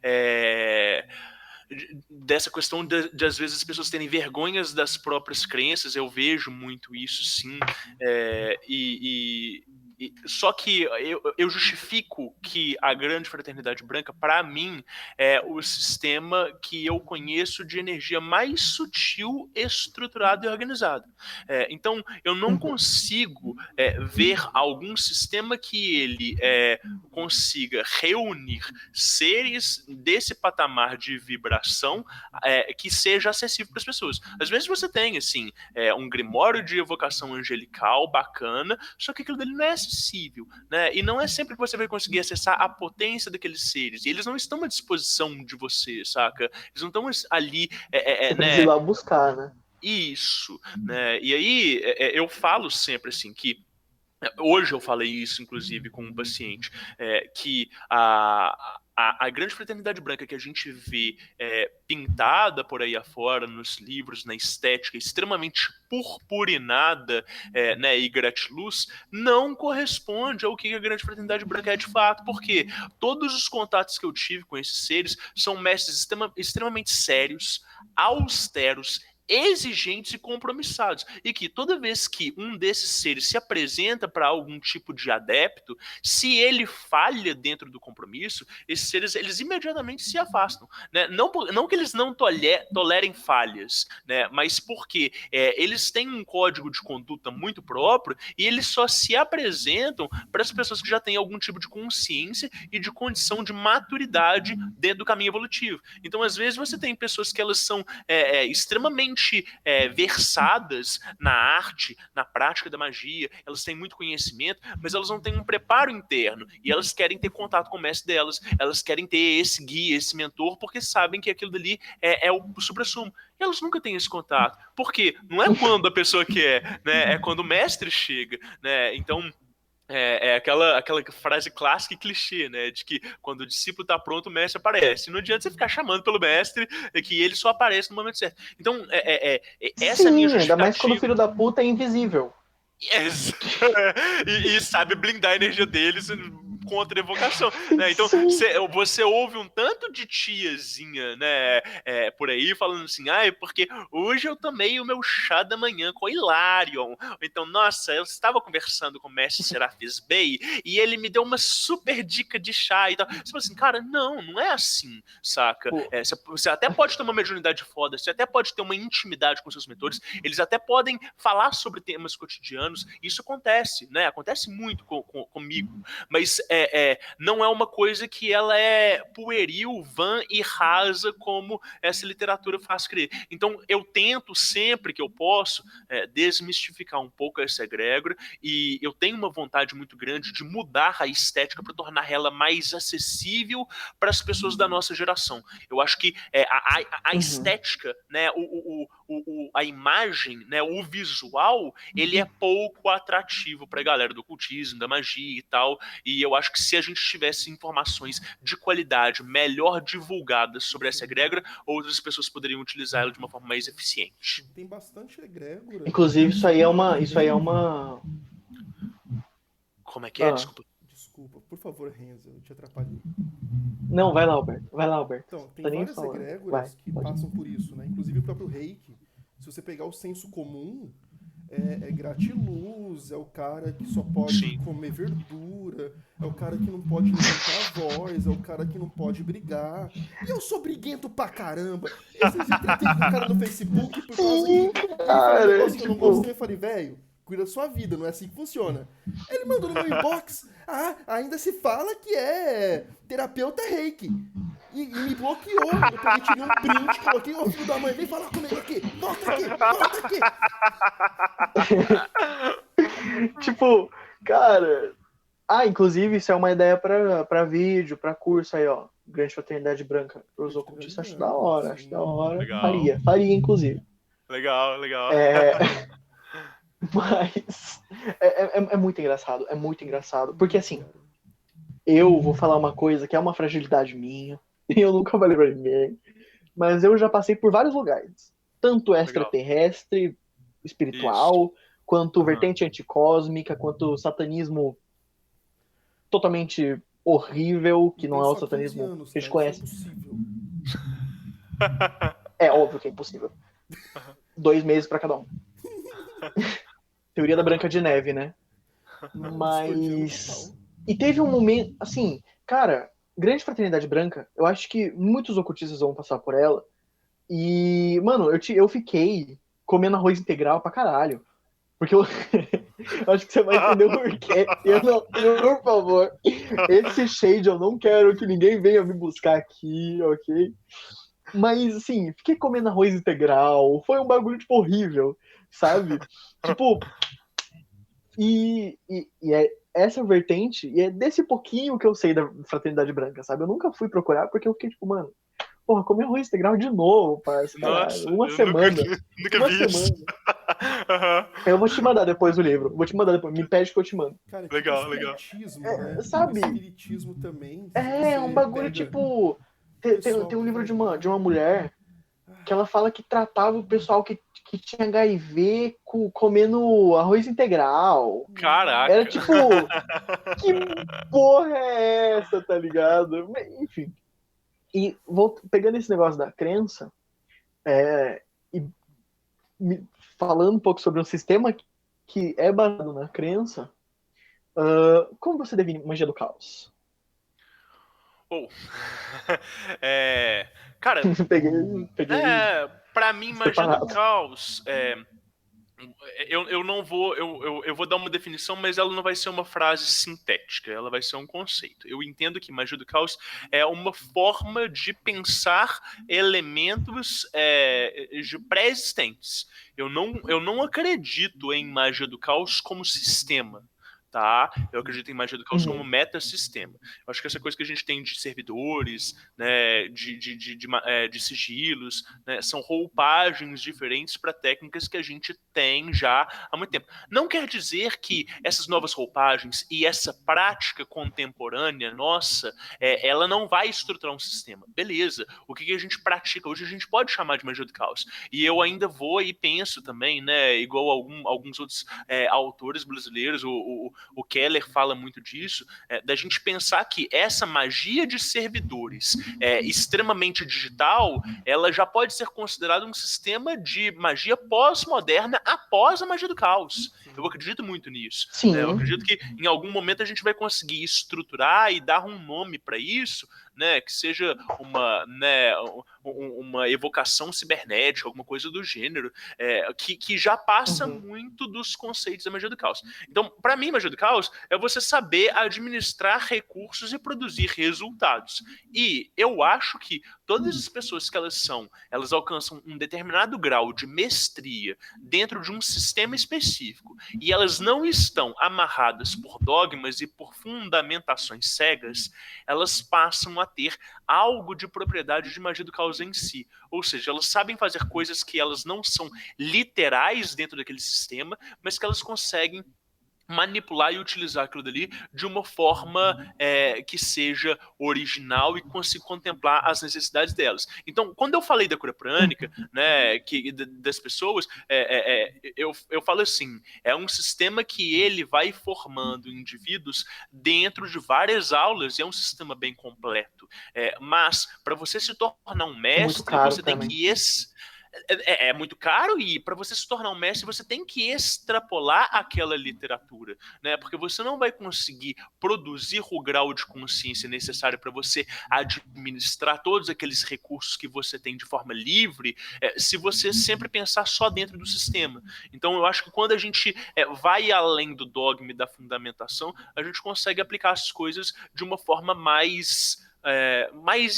é, dessa questão de às vezes as pessoas terem vergonhas das próprias crenças. Eu vejo muito isso, sim. É, só que eu justifico que a grande fraternidade branca, para mim, é o sistema que eu conheço de energia mais sutil, estruturado e organizado. Então, eu não Uhum. consigo ver algum sistema que ele consiga reunir seres desse patamar de vibração que seja acessível para as pessoas. Às vezes você tem, assim, um grimório de evocação angelical bacana, só que aquilo dele não é acessível, né? E não é sempre que você vai conseguir acessar a potência daqueles seres. E eles não estão à disposição de você, saca? Eles não estão ali, Você precisa ir né? lá buscar, né? Isso, né? E aí eu falo sempre assim que hoje eu falei isso, inclusive, com um paciente, que a grande fraternidade branca que a gente vê pintada por aí afora, nos livros, na estética, extremamente purpurinada, né, e gratiluz, não corresponde ao que a grande fraternidade branca é de fato, porque todos os contatos que eu tive com esses seres são mestres extremamente sérios, austeros, exigentes e compromissados, e que toda vez que um desses seres se apresenta para algum tipo de adepto, se ele falha dentro do compromisso, esses seres eles imediatamente se afastam, né? Não que eles não tolerem falhas, né? Mas porque eles têm um código de conduta muito próprio e eles só se apresentam para as pessoas que já têm algum tipo de consciência e de condição de maturidade dentro do caminho evolutivo. Então, às vezes você tem pessoas que elas são extremamente versadas na arte, na prática da magia, elas têm muito conhecimento, mas elas não têm um preparo interno e elas querem ter contato com o mestre delas, elas querem ter esse guia, esse mentor, porque sabem que aquilo dali é o supra-sumo. E elas nunca têm esse contato. Por quê? Não é quando a pessoa quer, né? É quando o mestre chega, né? Então, É aquela frase clássica e clichê, né? De que quando o discípulo está pronto, o mestre aparece. Não adianta você ficar chamando pelo mestre, que ele só aparece no momento certo. Então, essa é a minha Sim, ainda mais quando o justificativa. filho da puta é invisível. Yes. E sabe blindar a energia deles contra a evocação, né? Então você ouve um tanto de tiazinha, né, por aí falando assim, porque hoje eu tomei o meu chá da manhã com o Hilarion. Então, nossa, eu estava conversando com o mestre Serafis Bey e ele me deu uma super dica de chá e tal. Você fala assim, cara, não é assim, saca? Você até pode ter uma mediunidade foda, você até pode ter uma intimidade com seus mentores, eles até podem falar sobre temas cotidianos, isso acontece, né? Acontece muito comigo, mas não é uma coisa que ela é pueril, vã e rasa como essa literatura faz crer. Então eu tento sempre que eu posso desmistificar um pouco essa egrégora, e eu tenho uma vontade muito grande de mudar a estética para tornar ela mais acessível para as pessoas da nossa geração. Eu acho que a estética, né, a imagem, né, o visual, ele é pouco atrativo para a galera do ocultismo, da magia e tal, e eu acho que se a gente tivesse informações de qualidade melhor divulgadas sobre essa egrégora, outras pessoas poderiam utilizar ela de uma forma mais eficiente. Tem bastante egrégora. Inclusive, isso aí é uma. Como é que é? Desculpa. Desculpa, por favor, Renzo, eu te atrapalhei. Não, vai lá, Alberto. Vai lá, Alberto. Então, tem Tá nem várias falando. egrégoras que Pode. passam por isso, né? Inclusive o próprio Reiki. Se você pegar o senso comum, é gratiluz, é o cara que só pode comer verdura, é o cara que não pode levantar a voz, é o cara que não pode brigar. E eu sou briguento pra caramba. Esses dias tretei com um cara no Facebook por causa que ele falou um negócio que eu não gostei. Eu falei, velho, cuida da sua vida, não é assim que funciona. Ele mandou no meu inbox, ainda se fala que é terapeuta reiki. E me bloqueou. Eu peguei, tirei um print, coloquei, ô filho da mãe, vem falar comigo aqui. Volta aqui, volta aqui. Tipo, cara. Inclusive, isso é uma ideia pra vídeo, pra curso aí, ó. Grande Fraternidade Branca. Pros ocultistas, acho da hora, Legal. Faria, inclusive. Legal. Mas é muito engraçado, Porque assim, eu vou falar uma coisa que é uma fragilidade minha, e eu nunca falei pra ninguém, mas eu já passei por vários lugares. Tanto extraterrestre, espiritual, quanto vertente anticósmica, quanto satanismo totalmente horrível, que não é o satanismo que a gente conhece. É óbvio que é impossível. 2 meses pra cada um. Teoria da Branca de Neve, né? Mas. E teve um momento, assim, cara, Grande Fraternidade Branca, eu acho que muitos ocultistas vão passar por ela. E, mano, eu fiquei comendo arroz integral pra caralho. Porque eu acho que você vai entender o porquê. Por favor, esse shade eu não quero que ninguém venha me buscar aqui, ok? Mas, assim, fiquei comendo arroz integral. Foi um bagulho, tipo, horrível, sabe? Tipo, e é essa vertente, e é desse pouquinho que eu sei da Fraternidade Branca, sabe? Eu nunca fui procurar porque eu fiquei, tipo, mano, porra, comi arroz integral de novo, parça. Nossa, uma semana. Nunca vi isso. Eu vou te mandar depois o livro. Vou te mandar depois. Me pede que eu te mando. Cara, legal. espiritismo, né? Sabe? O espiritismo também. Um bagulho tipo. Tem um livro de uma mulher que ela fala que tratava o pessoal que tinha HIV comendo arroz integral. Caraca. Era tipo, que porra é essa, tá ligado? Enfim. E pegando esse negócio da crença, e falando um pouco sobre um sistema que é baseado na crença, como você define magia do caos? Cara, peguei pra mim, magia do caos, eu não vou, eu vou dar uma definição, mas ela não vai ser uma frase sintética, ela vai ser um conceito. Eu entendo que magia do caos é uma forma de pensar elementos pré-existentes. Eu não acredito em magia do caos como sistema. Tá? Eu acredito em magia do caos como metasistema. Eu acho que essa coisa que a gente tem de servidores, né, de sigilos, né, são roupagens diferentes para técnicas que a gente tem já há muito tempo. Não quer dizer que essas novas roupagens e essa prática contemporânea nossa, ela não vai estruturar um sistema. Beleza, o que a gente pratica hoje a gente pode chamar de magia do caos. E eu ainda vou e penso também, né, igual alguns outros autores brasileiros, o Keller fala muito disso, da gente pensar que essa magia de servidores extremamente digital, ela já pode ser considerada um sistema de magia pós-moderna após a magia do caos. Eu acredito muito nisso. Sim. Eu acredito que em algum momento a gente vai conseguir estruturar e dar um nome para isso, né, que seja uma evocação cibernética, alguma coisa do gênero, que já passa muito dos conceitos da magia do caos. Então, para mim, magia do caos é você saber administrar recursos e produzir resultados. E eu acho que todas as pessoas que elas alcançam um determinado grau de mestria dentro de um sistema específico e elas não estão amarradas por dogmas e por fundamentações cegas, elas passam a ter algo de propriedade de magia do caos em si. Ou seja, elas sabem fazer coisas que elas não são literais dentro daquele sistema, mas que elas conseguem manipular e utilizar aquilo dali de uma forma que seja original e consiga contemplar as necessidades delas. Então, quando eu falei da cura prânica, né, das pessoas, eu falo assim, é um sistema que ele vai formando indivíduos dentro de várias aulas e é um sistema bem completo. Mas, para você se tornar um mestre, você tem que é muito caro e para você se tornar um mestre você tem que extrapolar aquela literatura, né? Porque você não vai conseguir produzir o grau de consciência necessário para você administrar todos aqueles recursos que você tem de forma livre, se você sempre pensar só dentro do sistema. Então eu acho que quando a gente vai além do dogma e da fundamentação, a gente consegue aplicar as coisas de uma forma mais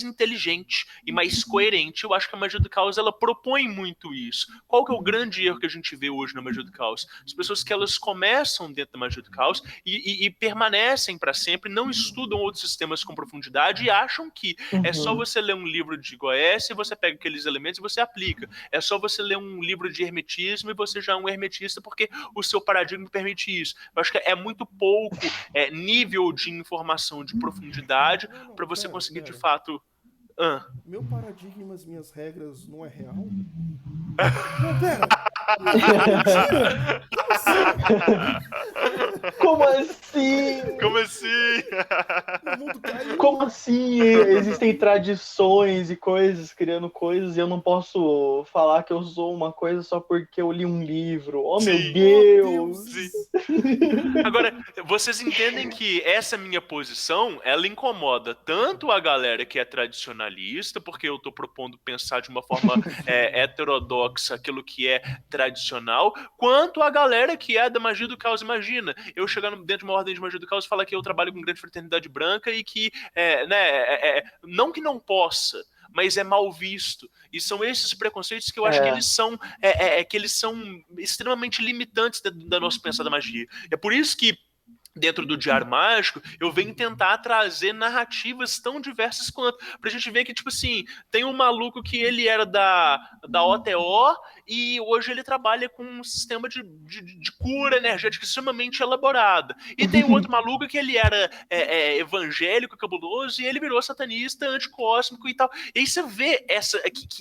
inteligente e mais coerente. Eu acho que a magia do caos ela propõe muito isso. Qual que é o grande erro que a gente vê hoje na magia do caos? As pessoas que elas começam dentro da magia do caos e permanecem para sempre, não estudam outros sistemas com profundidade e acham que é só você ler um livro de Goethe e você pega aqueles elementos e você aplica. É só você ler um livro de hermetismo e você já é um hermetista porque o seu paradigma permite isso. Eu acho que é muito pouco nível de informação de profundidade para você conseguir de fato. Meu paradigma e as minhas regras não é real? Não, pera! Como assim? Como assim? O mundo caiu. Como assim? Existem tradições e coisas, criando coisas, e eu não posso falar que eu sou uma coisa só porque eu li um livro. Oh, Sim. meu Deus! Sim. Agora, vocês entendem que essa minha posição, ela incomoda tanto a galera que é tradicionalista, porque eu tô propondo pensar de uma forma heterodoxa aquilo que é tradicional, quanto a galera que é da magia do caos. Imagina, eu chegando dentro de uma ordem de magia do caos e falar que eu trabalho com grande fraternidade branca e que, não que não possa, mas é mal visto. E são esses preconceitos que eu acho que eles são extremamente limitantes da nossa pensar da magia. É por isso que dentro do Diário Mágico, eu venho tentar trazer narrativas tão diversas quanto, pra gente ver que, tipo assim, tem um maluco que ele era da OTO e hoje ele trabalha com um sistema de cura energética extremamente elaborada. E tem um outro maluco que ele era evangélico, cabuloso, e ele virou satanista, anticósmico e tal. E aí você vê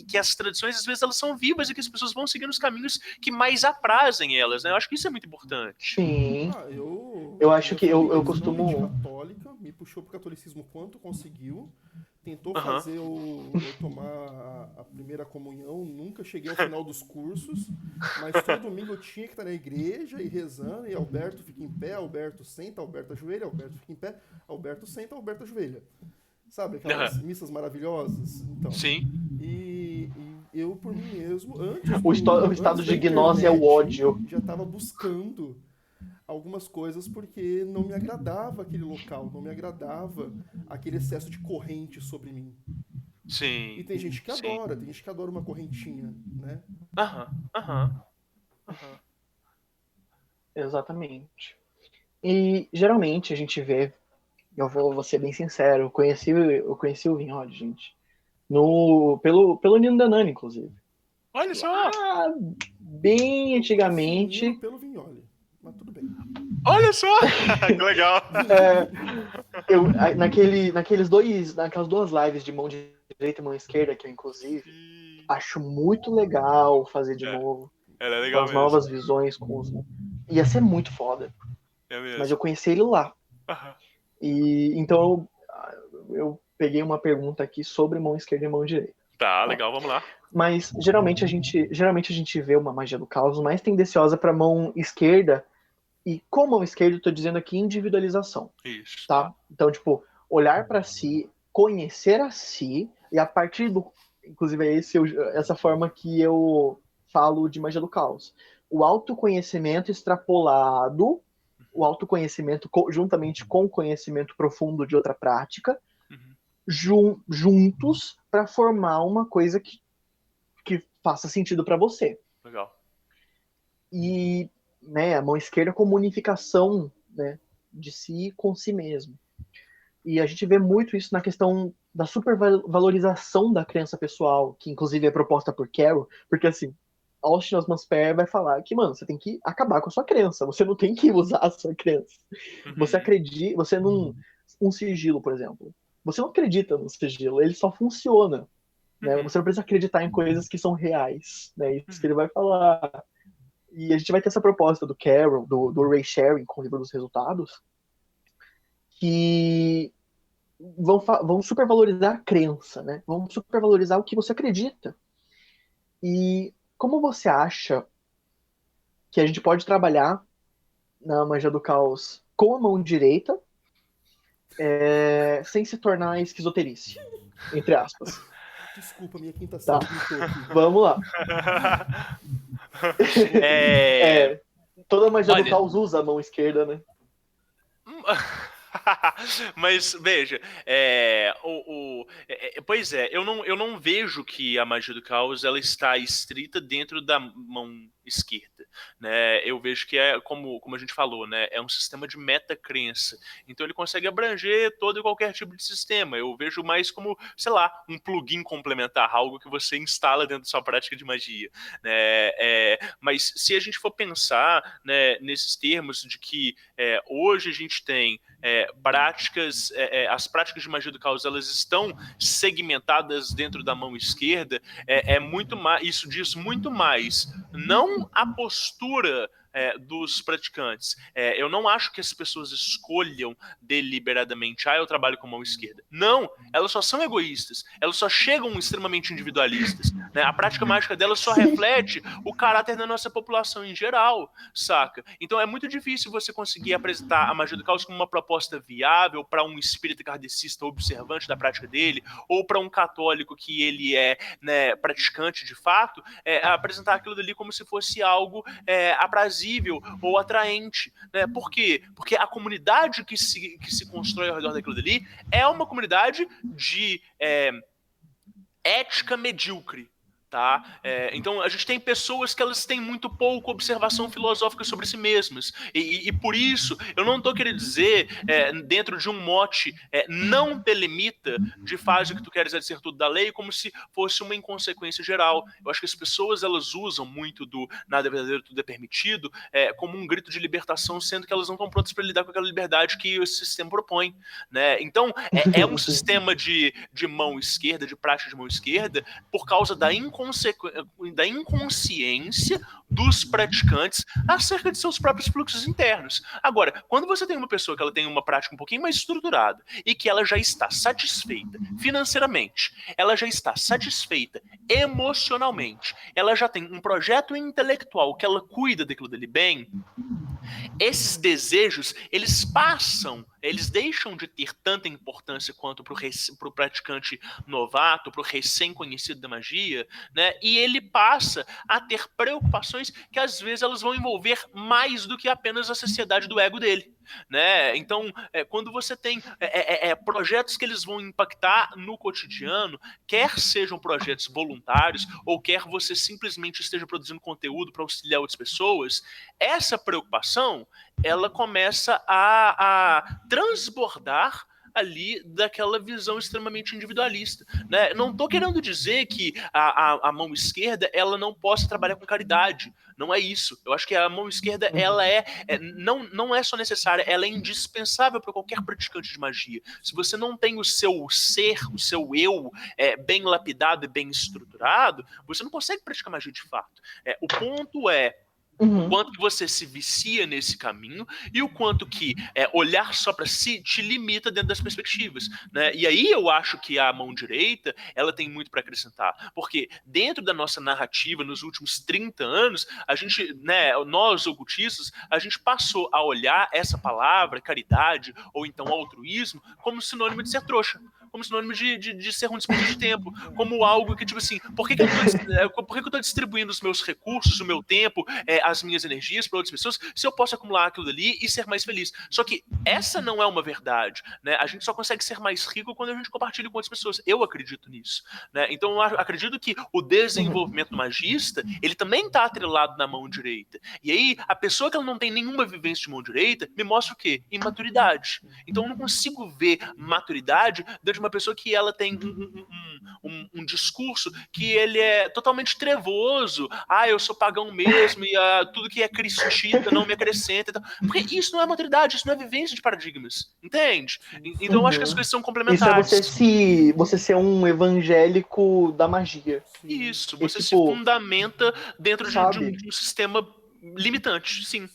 que as tradições, às vezes, elas são vivas e que as pessoas vão seguindo os caminhos que mais aprazem elas, né? Eu acho que isso é muito importante. Sim. Eu acho que eu costumo... católica, me puxou pro catolicismo quanto conseguiu, tentou fazer eu tomar a primeira comunhão, nunca cheguei ao final dos cursos, mas todo domingo eu tinha que estar na igreja e rezando, e Alberto fica em pé, Alberto senta, Alberto ajoelha, Alberto fica em pé, Alberto senta, Alberto ajoelha. Sabe aquelas missas maravilhosas? Então, sim. E eu, por mim mesmo, antes o estado de gnose é o ódio. Já estava buscando algumas coisas porque não me agradava aquele local, não me agradava aquele excesso de corrente sobre mim. Sim. E tem gente que adora, tem gente que adora uma correntinha, né? Exatamente. E geralmente a gente vê, eu vou ser bem sincero, eu conheci o Vinhod, gente, pelo Nino Danani, inclusive. Olha só! Bem antigamente. Definido pelo Vignoli, mas tudo bem. Olha só! Que legal! Naquelas duas lives de mão direita e mão esquerda, que eu, inclusive, acho muito legal fazer de novo. Ela é Com legal as mesmo. novas visões, ia ser muito foda. É mesmo. Mas eu conheci ele lá. Aham. E então eu peguei uma pergunta aqui sobre mão esquerda e mão direita. Tá, legal, vamos lá. Mas geralmente a gente vê uma magia do caos mais tendenciosa para mão esquerda. E com mão esquerda, eu tô dizendo aqui individualização. Isso. Tá? Então, tipo, olhar para si, conhecer a si, e a partir do. Inclusive, é essa forma que eu falo de magia do caos. O autoconhecimento extrapolado, o autoconhecimento juntamente com o conhecimento profundo de outra prática, juntos para formar uma coisa que faça sentido para você. Legal. E a mão esquerda como unificação, né, de si com si mesmo. E a gente vê muito isso na questão da supervalorização da crença pessoal, que inclusive é proposta por Carol, porque assim, Austin Osman Spare vai falar que, mano, você tem que acabar com a sua crença, você não tem que usar a sua crença. Você acredita, você não... Um sigilo, por exemplo. Você não acredita no sigilo, ele só funciona. Né? Você não precisa acreditar em coisas que são reais. Né? Isso que ele vai falar. E a gente vai ter essa proposta do Carol, do Ray Sharing com o livro dos resultados, que vão supervalorizar a crença, né? Vão supervalorizar o que você acredita. E como você acha que a gente pode trabalhar na magia do caos com a mão direita, sem se tornar esquizoterice, entre aspas? Desculpa, minha quinta série gritou aqui. Vamos lá. Toda magia do caos usa a mão esquerda, né? Mas veja, pois é, eu não vejo que a magia do caos ela está estrita dentro da mão esquerda, né? Eu vejo que é como a gente falou, né? É um sistema de metacrença, então ele consegue abranger todo e qualquer tipo de sistema. Eu vejo mais como, sei lá, um plugin complementar, algo que você instala dentro da sua prática de magia, né? Mas se a gente for pensar, né, nesses termos de que hoje a gente tem práticas, as práticas de magia do caos elas estão segmentadas dentro da mão esquerda, muito mais, isso diz muito mais, não a postura dos praticantes. Eu não acho que as pessoas escolham deliberadamente, eu trabalho com mão esquerda. Não, elas só são egoístas, elas só chegam extremamente individualistas, né? A prática mágica delas só reflete o caráter da nossa população em geral, saca? Então é muito difícil você conseguir apresentar a magia do caos como uma proposta viável para um espírita kardecista observante da prática dele, ou para um católico que ele é, né, praticante de fato, apresentar aquilo dali como se fosse algo aprazível ou atraente, né? Por quê? Porque a comunidade que se constrói ao redor daquilo dali é uma comunidade de ética medíocre. Tá? Então a gente tem pessoas que elas têm muito pouco observação filosófica sobre si mesmas e por isso eu não estou querendo dizer dentro de um mote não delimita de faz o que tu queres dizer tudo da lei como se fosse uma inconsequência geral. Eu acho que as pessoas elas usam muito do nada é verdadeiro, tudo é permitido como um grito de libertação, sendo que elas não estão prontas para lidar com aquela liberdade que esse sistema propõe, né? Então é um sistema de mão esquerda, de prática de mão esquerda, por causa da inconsciência dos praticantes acerca de seus próprios fluxos internos. Agora, quando você tem uma pessoa que ela tem uma prática um pouquinho mais estruturada e que ela já está satisfeita financeiramente, ela já está satisfeita emocionalmente, ela já tem um projeto intelectual que ela cuida daquilo dali bem, esses desejos, eles deixam de ter tanta importância quanto para o praticante novato, para o recém-conhecido da magia, né? E ele passa a ter preocupações que às vezes elas vão envolver mais do que apenas a sociedade do ego dele. Né? Então, quando você tem projetos que eles vão impactar no cotidiano, quer sejam projetos voluntários ou quer você simplesmente esteja produzindo conteúdo para auxiliar outras pessoas, essa preocupação ela começa a transbordar ali daquela visão extremamente individualista, né? Não estou querendo dizer que a mão esquerda ela não possa trabalhar com caridade, não é isso. Eu acho que a mão esquerda ela não é só necessária, ela é indispensável para qualquer praticante de magia. Se você não tem o seu ser, o seu eu bem lapidado e bem estruturado, você não consegue praticar magia de fato. O ponto é o quanto que você se vicia nesse caminho e o quanto que olhar só para si te limita dentro das perspectivas, né? E aí eu acho que a mão direita ela tem muito para acrescentar, porque dentro da nossa narrativa nos últimos 30 anos, a gente, né, nós ocultistas, a gente passou a olhar essa palavra, caridade ou então altruísmo, como sinônimo de ser trouxa, como sinônimo de ser um desperdício de tempo, como algo que, tipo assim, por que eu tô distribuindo os meus recursos, o meu tempo, as minhas energias para outras pessoas, se eu posso acumular aquilo ali e ser mais feliz? Só que essa não é uma verdade, né? A gente só consegue ser mais rico quando a gente compartilha com outras pessoas. Eu acredito nisso, né? Então eu acredito que o desenvolvimento do magista, ele também está atrelado na mão direita. E aí, a pessoa que ela não tem nenhuma vivência de mão direita, me mostra o quê? Imaturidade. Então eu não consigo ver maturidade dentro de uma pessoa que ela tem um discurso que ele é totalmente trevoso. Eu sou pagão mesmo e tudo que é cristita não me acrescenta. Então, porque isso não é maturidade, isso não é vivência de paradigmas, entende? Então eu acho que as coisas são complementares. Isso é você ser um evangélico da magia. Isso, você se fundamenta dentro de um sistema limitante, sim.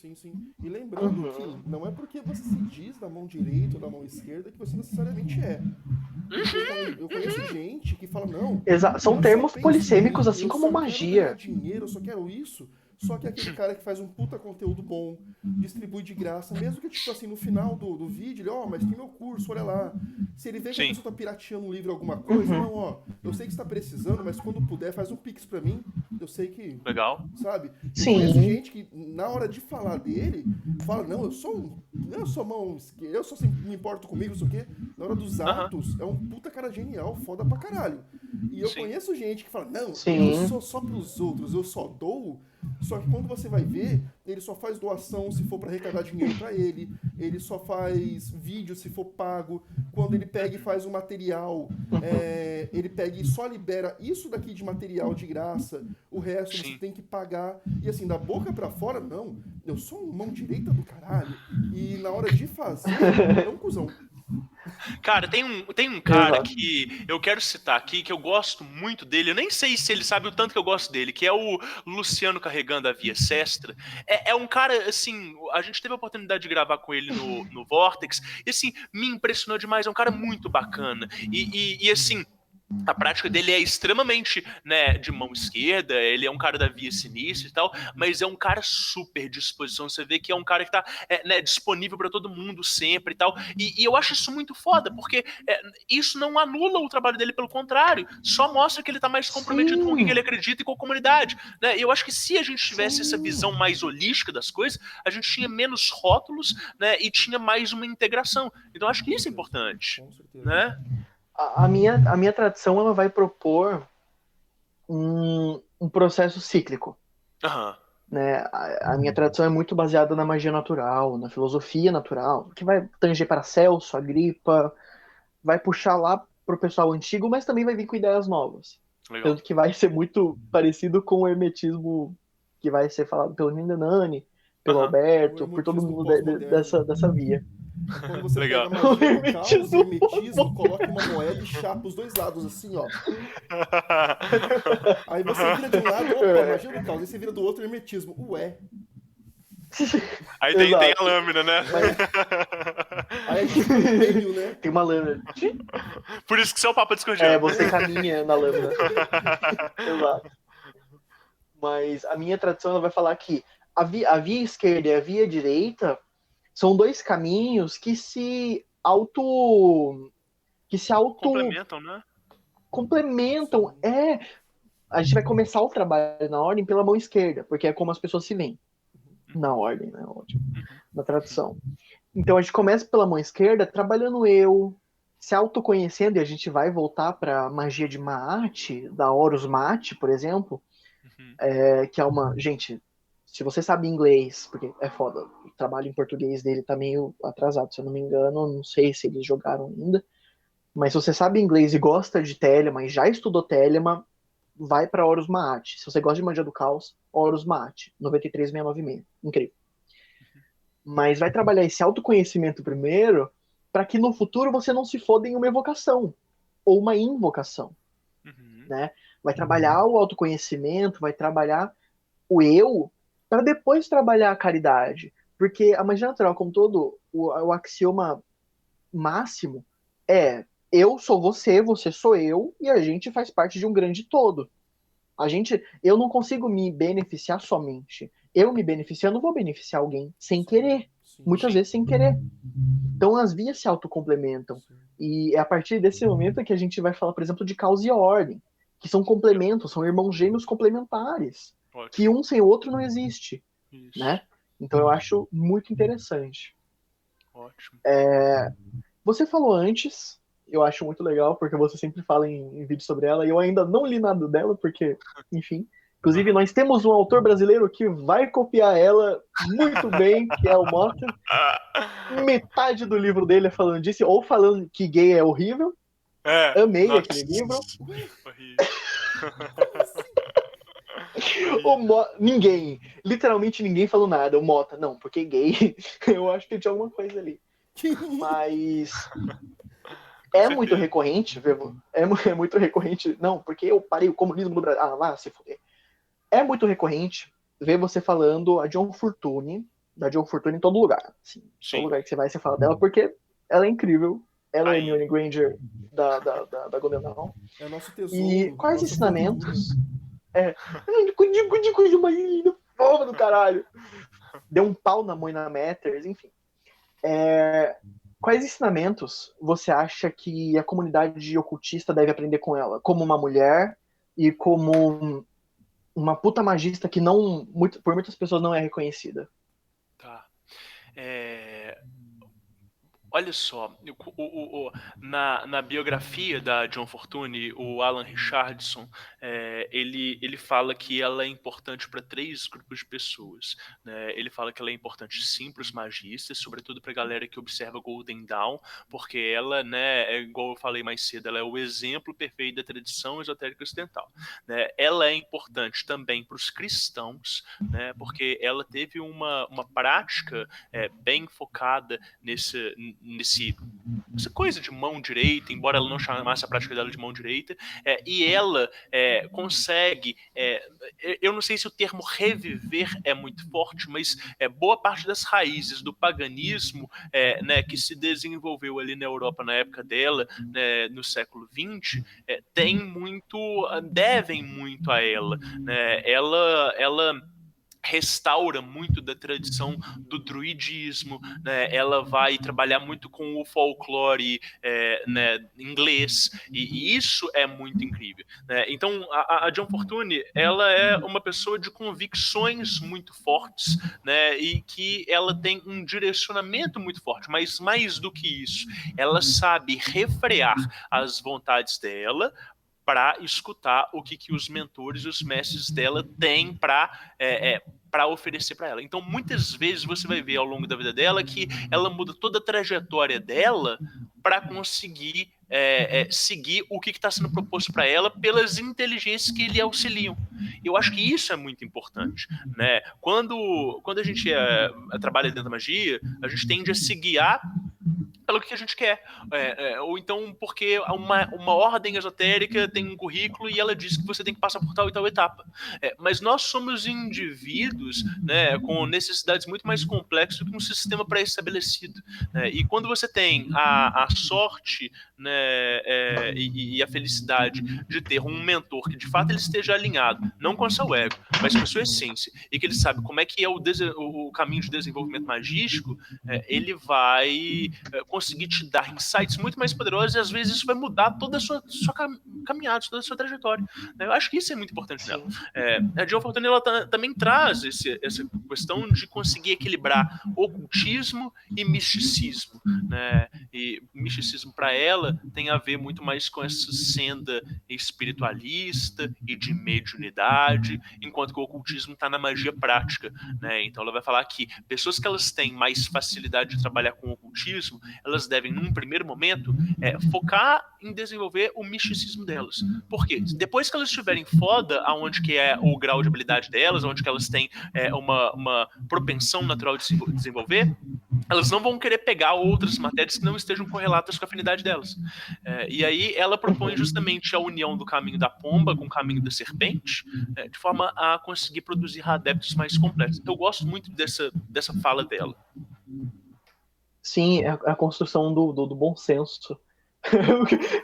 E lembrando que não é porque você se diz da mão direita ou da mão esquerda que você necessariamente é. Eu conheço gente que fala, não... São termos polissêmicos, assim como magia. Eu só quero ganhar dinheiro, eu só quero isso. Só que aquele cara que faz um puta conteúdo bom, distribui de graça, mesmo que, tipo assim, no final do vídeo, ele, mas tem meu curso, olha lá. Se ele vê que a pessoa tá pirateando um livro, alguma coisa, não, eu sei que você tá precisando, mas quando puder, faz um pix pra mim, eu sei que... Legal. Sabe? Sim. Eu conheço gente que, na hora de falar dele, fala, não, eu sou mão esquerda, eu só me importo comigo, não sei o quê. Na hora dos atos, é um puta cara genial, foda pra caralho. E eu conheço gente que fala, não, eu sou só pros outros, eu só dou... Só que quando você vai ver, ele só faz doação se for para arrecadar dinheiro para ele só faz vídeo se for pago, quando ele pega e faz um material, ele pega e só libera isso daqui de material de graça, o resto você tem que pagar, e assim, da boca para fora, não, eu sou um mão direita do caralho, e na hora de fazer, é um cuzão. Cara, tem um cara que eu quero citar aqui, que eu gosto muito dele, eu nem sei se ele sabe o tanto que eu gosto dele, que é o Luciano Carregando a Via Sestra. É um cara, assim, a gente teve a oportunidade de gravar com ele no Vortex, e assim, me impressionou demais, é um cara muito bacana, e assim... A prática dele é extremamente, né, de mão esquerda, ele é um cara da via sinistra e tal, mas é um cara super disposição, você vê que é um cara que tá né, disponível para todo mundo sempre e tal, e eu acho isso muito foda, porque isso não anula o trabalho dele, pelo contrário, só mostra que ele tá mais comprometido com o que ele acredita e com a comunidade, né, e eu acho que se a gente tivesse essa visão mais holística das coisas, a gente tinha menos rótulos, né, e tinha mais uma integração, então eu acho que isso é importante, né? A minha tradição ela vai propor um processo cíclico. Né? A minha tradição é muito baseada na magia natural, na filosofia natural, que vai tanger Paracelso, Agripa, vai puxar lá pro pessoal antigo, mas também vai vir com ideias novas. Legal. Tanto que vai ser muito parecido com o hermetismo que vai ser falado pelo Rindanani, pelo Alberto, por todo mundo dessa via. Quando você pega a magia do caos, o hermetismo, coloca uma moeda e chapa os dois lados, assim, ó. Aí você vira de um lado, opa, magia do caos. Aí você vira do outro, hermetismo. Ué. Aí tem a lâmina, né? Aí a gente tem um meio, né? Tem uma lâmina. Por isso que você é o Papa Discordiano. Você caminha na lâmina. Exato. Mas a minha tradição ela vai falar que a via esquerda e a via direita são dois caminhos que se complementam, né? Complementam. A gente vai começar o trabalho na ordem pela mão esquerda, porque é como as pessoas se veem. Na ordem, né? Ótimo. Na tradição. Então a gente começa pela mão esquerda, trabalhando se autoconhecendo, e a gente vai voltar para magia de Maat, da Horus Mate, por exemplo, que é uma... Gente, se você sabe inglês, porque é foda, o trabalho em português dele tá meio atrasado, se eu não me engano, não sei se eles jogaram ainda, mas se você sabe inglês e gosta de Telema e já estudou Telema, vai pra Horus Maat. Se você gosta de Magia do Caos, Horus Maat, 93696. Incrível. Mas vai trabalhar esse autoconhecimento primeiro, para que no futuro você não se foda em uma evocação ou uma invocação, né? Vai trabalhar o autoconhecimento, vai trabalhar o eu, para depois trabalhar a caridade. Porque a magia natural, como todo, o axioma máximo é: eu sou você, você sou eu, e a gente faz parte de um grande todo. Eu não consigo me beneficiar somente. Eu me beneficiando, não vou beneficiar alguém sem querer. Muitas vezes sem querer. Então as vias se autocomplementam. E é a partir desse momento que a gente vai falar, por exemplo, de causa e ordem, que são complementos, são irmãos gêmeos complementares. Ótimo. Que um sem o outro não existe. Isso. Né? Então eu acho muito interessante. Ótimo. Você falou antes, eu acho muito legal, porque você sempre fala em vídeo sobre ela, e eu ainda não li nada dela, porque, enfim. Inclusive, nós temos um autor brasileiro que vai copiar ela muito bem, que é o Mota. Metade do livro dele é falando disso, ou falando que gay é horrível. Amei aquele livro. Horrível. Ninguém, literalmente ninguém falou nada. O Mota, não, porque gay, eu acho que tinha alguma coisa ali. Mas é muito recorrente, é muito recorrente. Não, porque eu parei o comunismo no Brasil. Ah, lá, se fuder. É muito recorrente ver você falando a John Fortune, da John Fortune em todo lugar. Assim, todo lugar que você vai, você fala dela, porque ela é incrível. Ela é a Hermione Granger da Golden Dawn. É nosso tesouro. E quais ensinamentos? Coisa mais linda, porra do caralho. Deu um pau na mãe na Matters, enfim. Quais ensinamentos você acha que a comunidade ocultista deve aprender com ela? Como uma mulher e como uma puta magista que por muitas pessoas não é reconhecida. Tá. Olha só, na biografia da John Fortune, o Alan Richardson, ele fala que ela é importante para 3 grupos de pessoas. Né? Ele fala que ela é importante sim para os magistas, sobretudo para a galera que observa Golden Dawn, porque ela, né, igual eu falei mais cedo, ela é o exemplo perfeito da tradição esotérica ocidental. Né? Ela é importante também para os cristãos, né, porque ela teve uma prática bem focada nessa coisa de mão direita, embora ela não chamasse a prática dela de mão direita, e ela consegue, eu não sei se o termo reviver é muito forte, mas boa parte das raízes do paganismo né, que se desenvolveu ali na Europa na época dela, né, no século XX, devem muito a ela. Né? Ela restaura muito da tradição do druidismo, né? Ela vai trabalhar muito com o folclore né, inglês, e isso é muito incrível. Né? Então, a John Fortune, ela é uma pessoa de convicções muito fortes, né? E que ela tem um direcionamento muito forte, mas mais do que isso, ela sabe refrear as vontades dela, para escutar o que os mentores e os mestres dela têm para oferecer para ela. Então, muitas vezes você vai ver ao longo da vida dela que ela muda toda a trajetória dela para conseguir seguir o que está sendo proposto para ela pelas inteligências que lhe auxiliam. Eu acho que isso é muito importante. Né? Quando a gente trabalha dentro da magia, a gente tende a se guiar pelo que a gente quer, ou então porque uma ordem esotérica tem um currículo e ela diz que você tem que passar por tal e tal etapa. Mas nós somos indivíduos, né, com necessidades muito mais complexas do que um sistema pré-estabelecido. Né? E quando você tem a sorte, né, e a felicidade de ter um mentor que de fato ele esteja alinhado, não com o seu ego, mas com a sua essência, e que ele sabe como é que é o caminho de desenvolvimento magístico, ele vai conseguir te dar insights muito mais poderosos, e às vezes isso vai mudar toda a sua encaminhados toda a sua trajetória. Eu acho que isso é muito importante nela. A Joe Fortune, ela também traz essa questão de conseguir equilibrar ocultismo e misticismo, né? E misticismo para ela tem a ver muito mais com essa senda espiritualista e de mediunidade, enquanto que o ocultismo está na magia prática, né? Então ela vai falar que pessoas que elas têm mais facilidade de trabalhar com o ocultismo, elas devem, num primeiro momento, focar em desenvolver o misticismo delas. Por quê? Depois que elas estiverem foda aonde que é o grau de habilidade delas, onde que elas têm uma propensão natural de se desenvolver, elas não vão querer pegar outras matérias que não estejam correlatas com a afinidade delas. E aí ela propõe justamente a união do caminho da pomba com o caminho da serpente, de forma a conseguir produzir adeptos mais completos. Eu gosto muito dessa fala dela. Sim, é a construção do bom senso.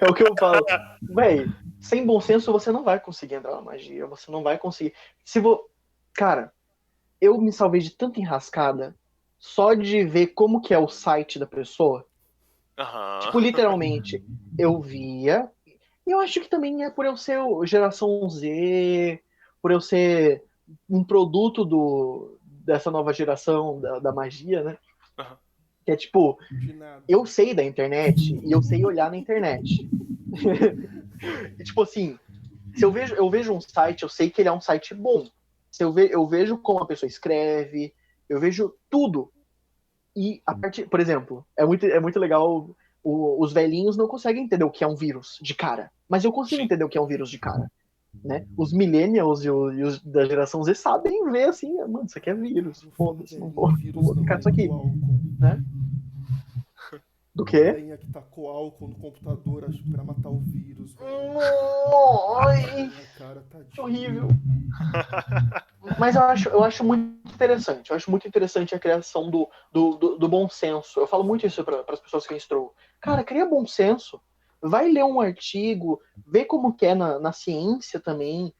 É o que eu falo. Véi, sem bom senso você não vai conseguir entrar na magia, você não vai conseguir. Cara, eu me salvei de tanta enrascada só de ver como que é o site da pessoa. Tipo, literalmente, eu via. E eu acho que também é por eu ser geração Z, por eu ser um produto dessa nova geração da magia, né? Que é tipo, eu sei da internet e eu sei olhar na internet. E tipo assim, se eu vejo um site, eu sei que ele é um site bom. Se eu vejo como a pessoa escreve, eu vejo tudo. E a partir, por exemplo, é muito legal. Os velhinhos não conseguem entender o que é um vírus de cara, mas eu consigo entender o que é um vírus de cara, né? Os millennials e os da geração Z sabem ver assim, mano, isso aqui é vírus. Foda-se, não vou ficar isso aqui, né? Do quê? Tem que tacou álcool no computador pra matar o vírus. Ai, cara, que horrível. Mas eu acho muito interessante. Eu acho muito interessante a criação do bom senso. Eu falo muito isso para as pessoas que eu instruo. Cara, cria bom senso. Vai ler um artigo, vê como que é na ciência também.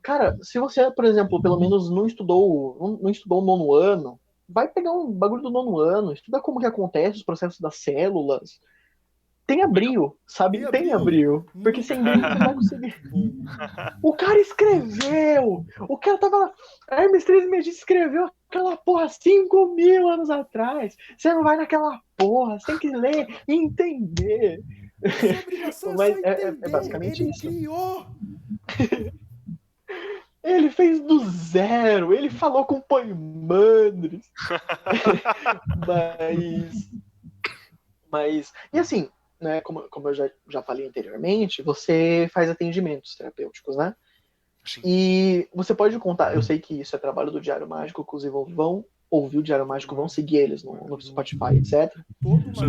Cara, se você, por exemplo, pelo menos não estudou o nono ano, vai pegar um bagulho do nono ano, estuda como que acontece os processos das células. Tenha brio, sabe? Tenha brio. Porque sem brio você não vai conseguir. O cara escreveu! O cara tava. Hermes Trismegisto escreveu aquela porra 5.000 anos atrás. Você não vai naquela porra, você tem que ler e entender. Mas é basicamente ele isso. Criou. Ele fez do zero, ele falou com Poimandres. Mas. E assim, né, como eu já falei anteriormente, você faz atendimentos terapêuticos, né? Sim. E você pode contar, eu sei que isso é trabalho do Diário Mágico, inclusive vão ouvir o Diário Mágico, vão seguir eles no Spotify, etc.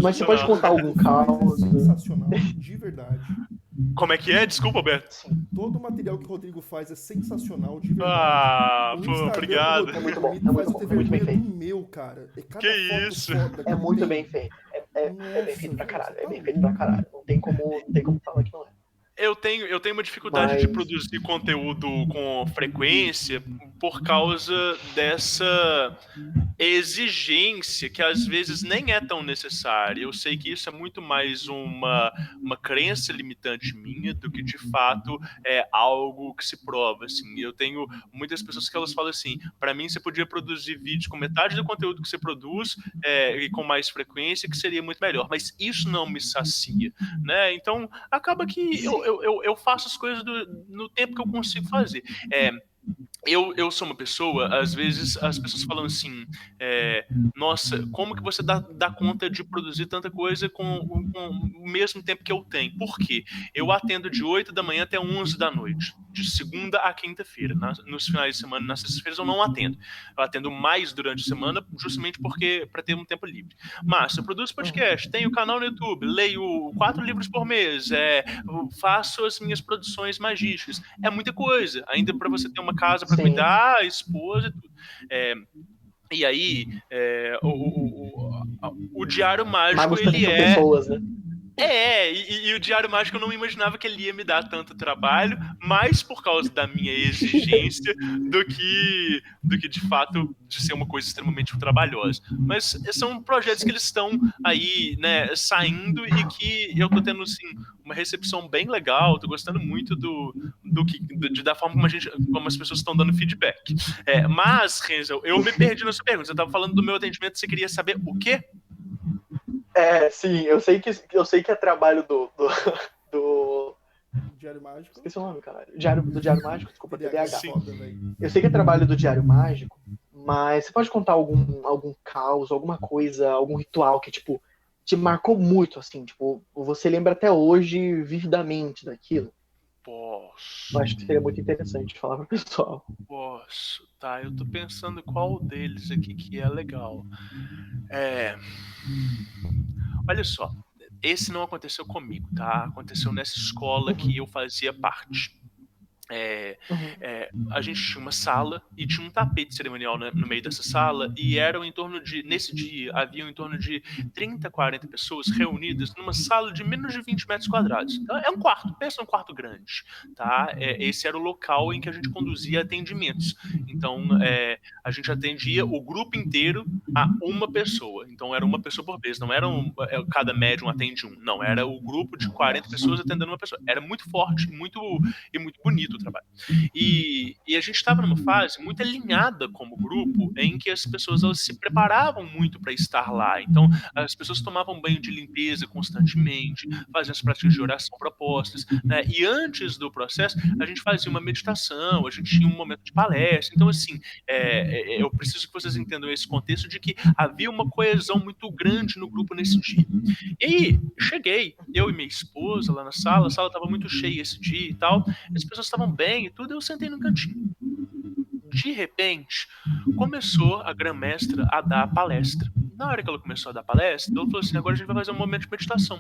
Mas você pode contar algum caos? É sensacional, de verdade. Como é que é? Desculpa, Alberto. Sim. Todo o material que o Rodrigo faz é sensacional, de verdade. Obrigado. É muito bom, muito bem feito. Meu, cara. Que isso? É muito bem feito. É bem feito pra caralho. É bem feito pra caralho. Não tem como falar que não é. Eu tenho uma dificuldade de produzir conteúdo com frequência por causa dessa exigência que às vezes nem é tão necessária. Eu sei que isso é muito mais uma crença limitante minha do que de fato é algo que se prova. Assim, eu tenho muitas pessoas que elas falam assim: para mim você podia produzir vídeos com metade do conteúdo que você produz e com mais frequência, que seria muito melhor. Mas isso não me sacia, né? Então acaba que eu faço as coisas no tempo que eu consigo fazer. Eu sou uma pessoa, às vezes as pessoas falam assim, nossa, como que você dá conta de produzir tanta coisa com o mesmo tempo que eu tenho? Por quê? Eu atendo de 8 da manhã até 11 da noite, de segunda a quinta-feira. Nos finais de semana, nas sextas-feiras eu não atendo. Eu atendo mais durante a semana, justamente porque para ter um tempo livre. Mas eu produzo podcast, tenho canal no YouTube, leio 4 livros por mês, faço as minhas produções magísticas. É muita coisa, ainda para você ter uma casa para cuidar, a esposa e tudo. E aí, o Diário Mágico, ele pessoas, né? E o Diário Mágico eu não imaginava que ele ia me dar tanto trabalho, mais por causa da minha exigência do que de fato de ser uma coisa extremamente trabalhosa. Mas são projetos que eles estão aí, né, saindo e que eu tô tendo, assim, uma recepção bem legal, tô gostando muito da forma como as pessoas estão dando feedback. Mas, Renzel, eu me perdi na sua pergunta. Você estava falando do meu atendimento, você queria saber o quê? Sim, eu sei que é trabalho do Diário Mágico. Esqueci o nome, caralho. Do Diário Mágico, desculpa, TDAH. Foda, eu sei que é trabalho do Diário Mágico, mas você pode contar algum caos, alguma coisa, algum ritual que, tipo, te marcou muito, assim, tipo, você lembra até hoje vividamente daquilo? Posso. Eu acho que seria muito interessante falar pro pessoal. Posso. Tá, eu tô pensando qual deles aqui que é legal. Olha só, esse não aconteceu comigo, tá? Aconteceu nessa escola que eu fazia parte. A gente tinha uma sala e tinha um tapete cerimonial no meio dessa sala e nesse dia, haviam em torno de 30, 40 pessoas reunidas numa sala de menos de 20 metros quadrados. Então, é um quarto, pensa num quarto grande, tá? Esse era o local em que a gente conduzia atendimentos. Então, a gente atendia o grupo inteiro a uma pessoa. Então, era uma pessoa por vez, não era cada médium atende um, não, era o grupo de 40 pessoas atendendo uma pessoa. Era muito forte e muito bonito o trabalho. E a gente estava numa fase muito alinhada como grupo, em que as pessoas elas se preparavam muito para estar lá. Então, as pessoas tomavam banho de limpeza constantemente, faziam as práticas de oração propostas, né? E antes do processo, a gente fazia uma meditação, a gente tinha um momento de palestra. Então, assim, eu preciso que vocês entendam esse contexto de que havia uma coesão muito grande no grupo nesse dia. E aí, cheguei, eu e minha esposa lá na sala, a sala estava muito cheia esse dia e tal, as pessoas estavam bem e tudo, eu sentei no cantinho. De repente, começou a grã-mestra a dar a palestra. Na hora que ela começou a dar a palestra, ela falou assim, agora a gente vai fazer um momento de meditação.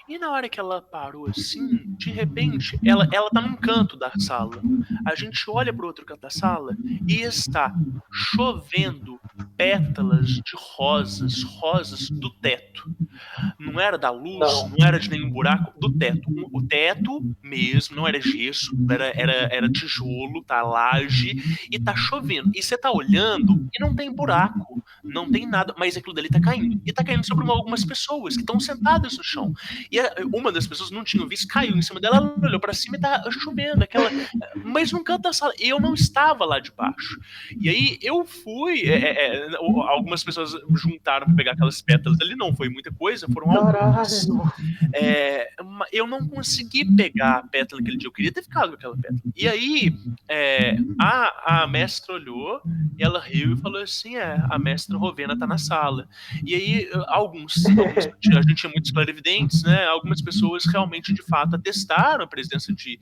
E na hora que ela parou assim, de repente, ela tá num canto da sala. A gente olha para o outro canto da sala e está chovendo pétalas de rosas do teto. Não era da luz, não era de nenhum buraco, do teto. O teto mesmo, não era gesso, era tijolo, tá, laje, e tá chovendo. E você tá olhando e não tem buraco, não tem nada, mas aquilo dali tá caindo. E tá caindo sobre algumas pessoas que estão sentadas no chão. E uma das pessoas não tinha visto, caiu em cima dela, ela olhou pra cima e tá chovendo, mas num canto da sala. Eu não estava lá de baixo. E aí eu fui, algumas pessoas juntaram pra pegar aquelas pétalas ali, não foi muita coisa, foram algumas. Eu não consegui pegar a pétala naquele dia, eu queria ter ficado com aquela pétala. E aí a mestra olhou, e ela riu e falou assim, a mestra Rovena tá na sala. E aí a gente tinha muitos clarividentes, né? Algumas pessoas realmente, de fato, atestaram a presença de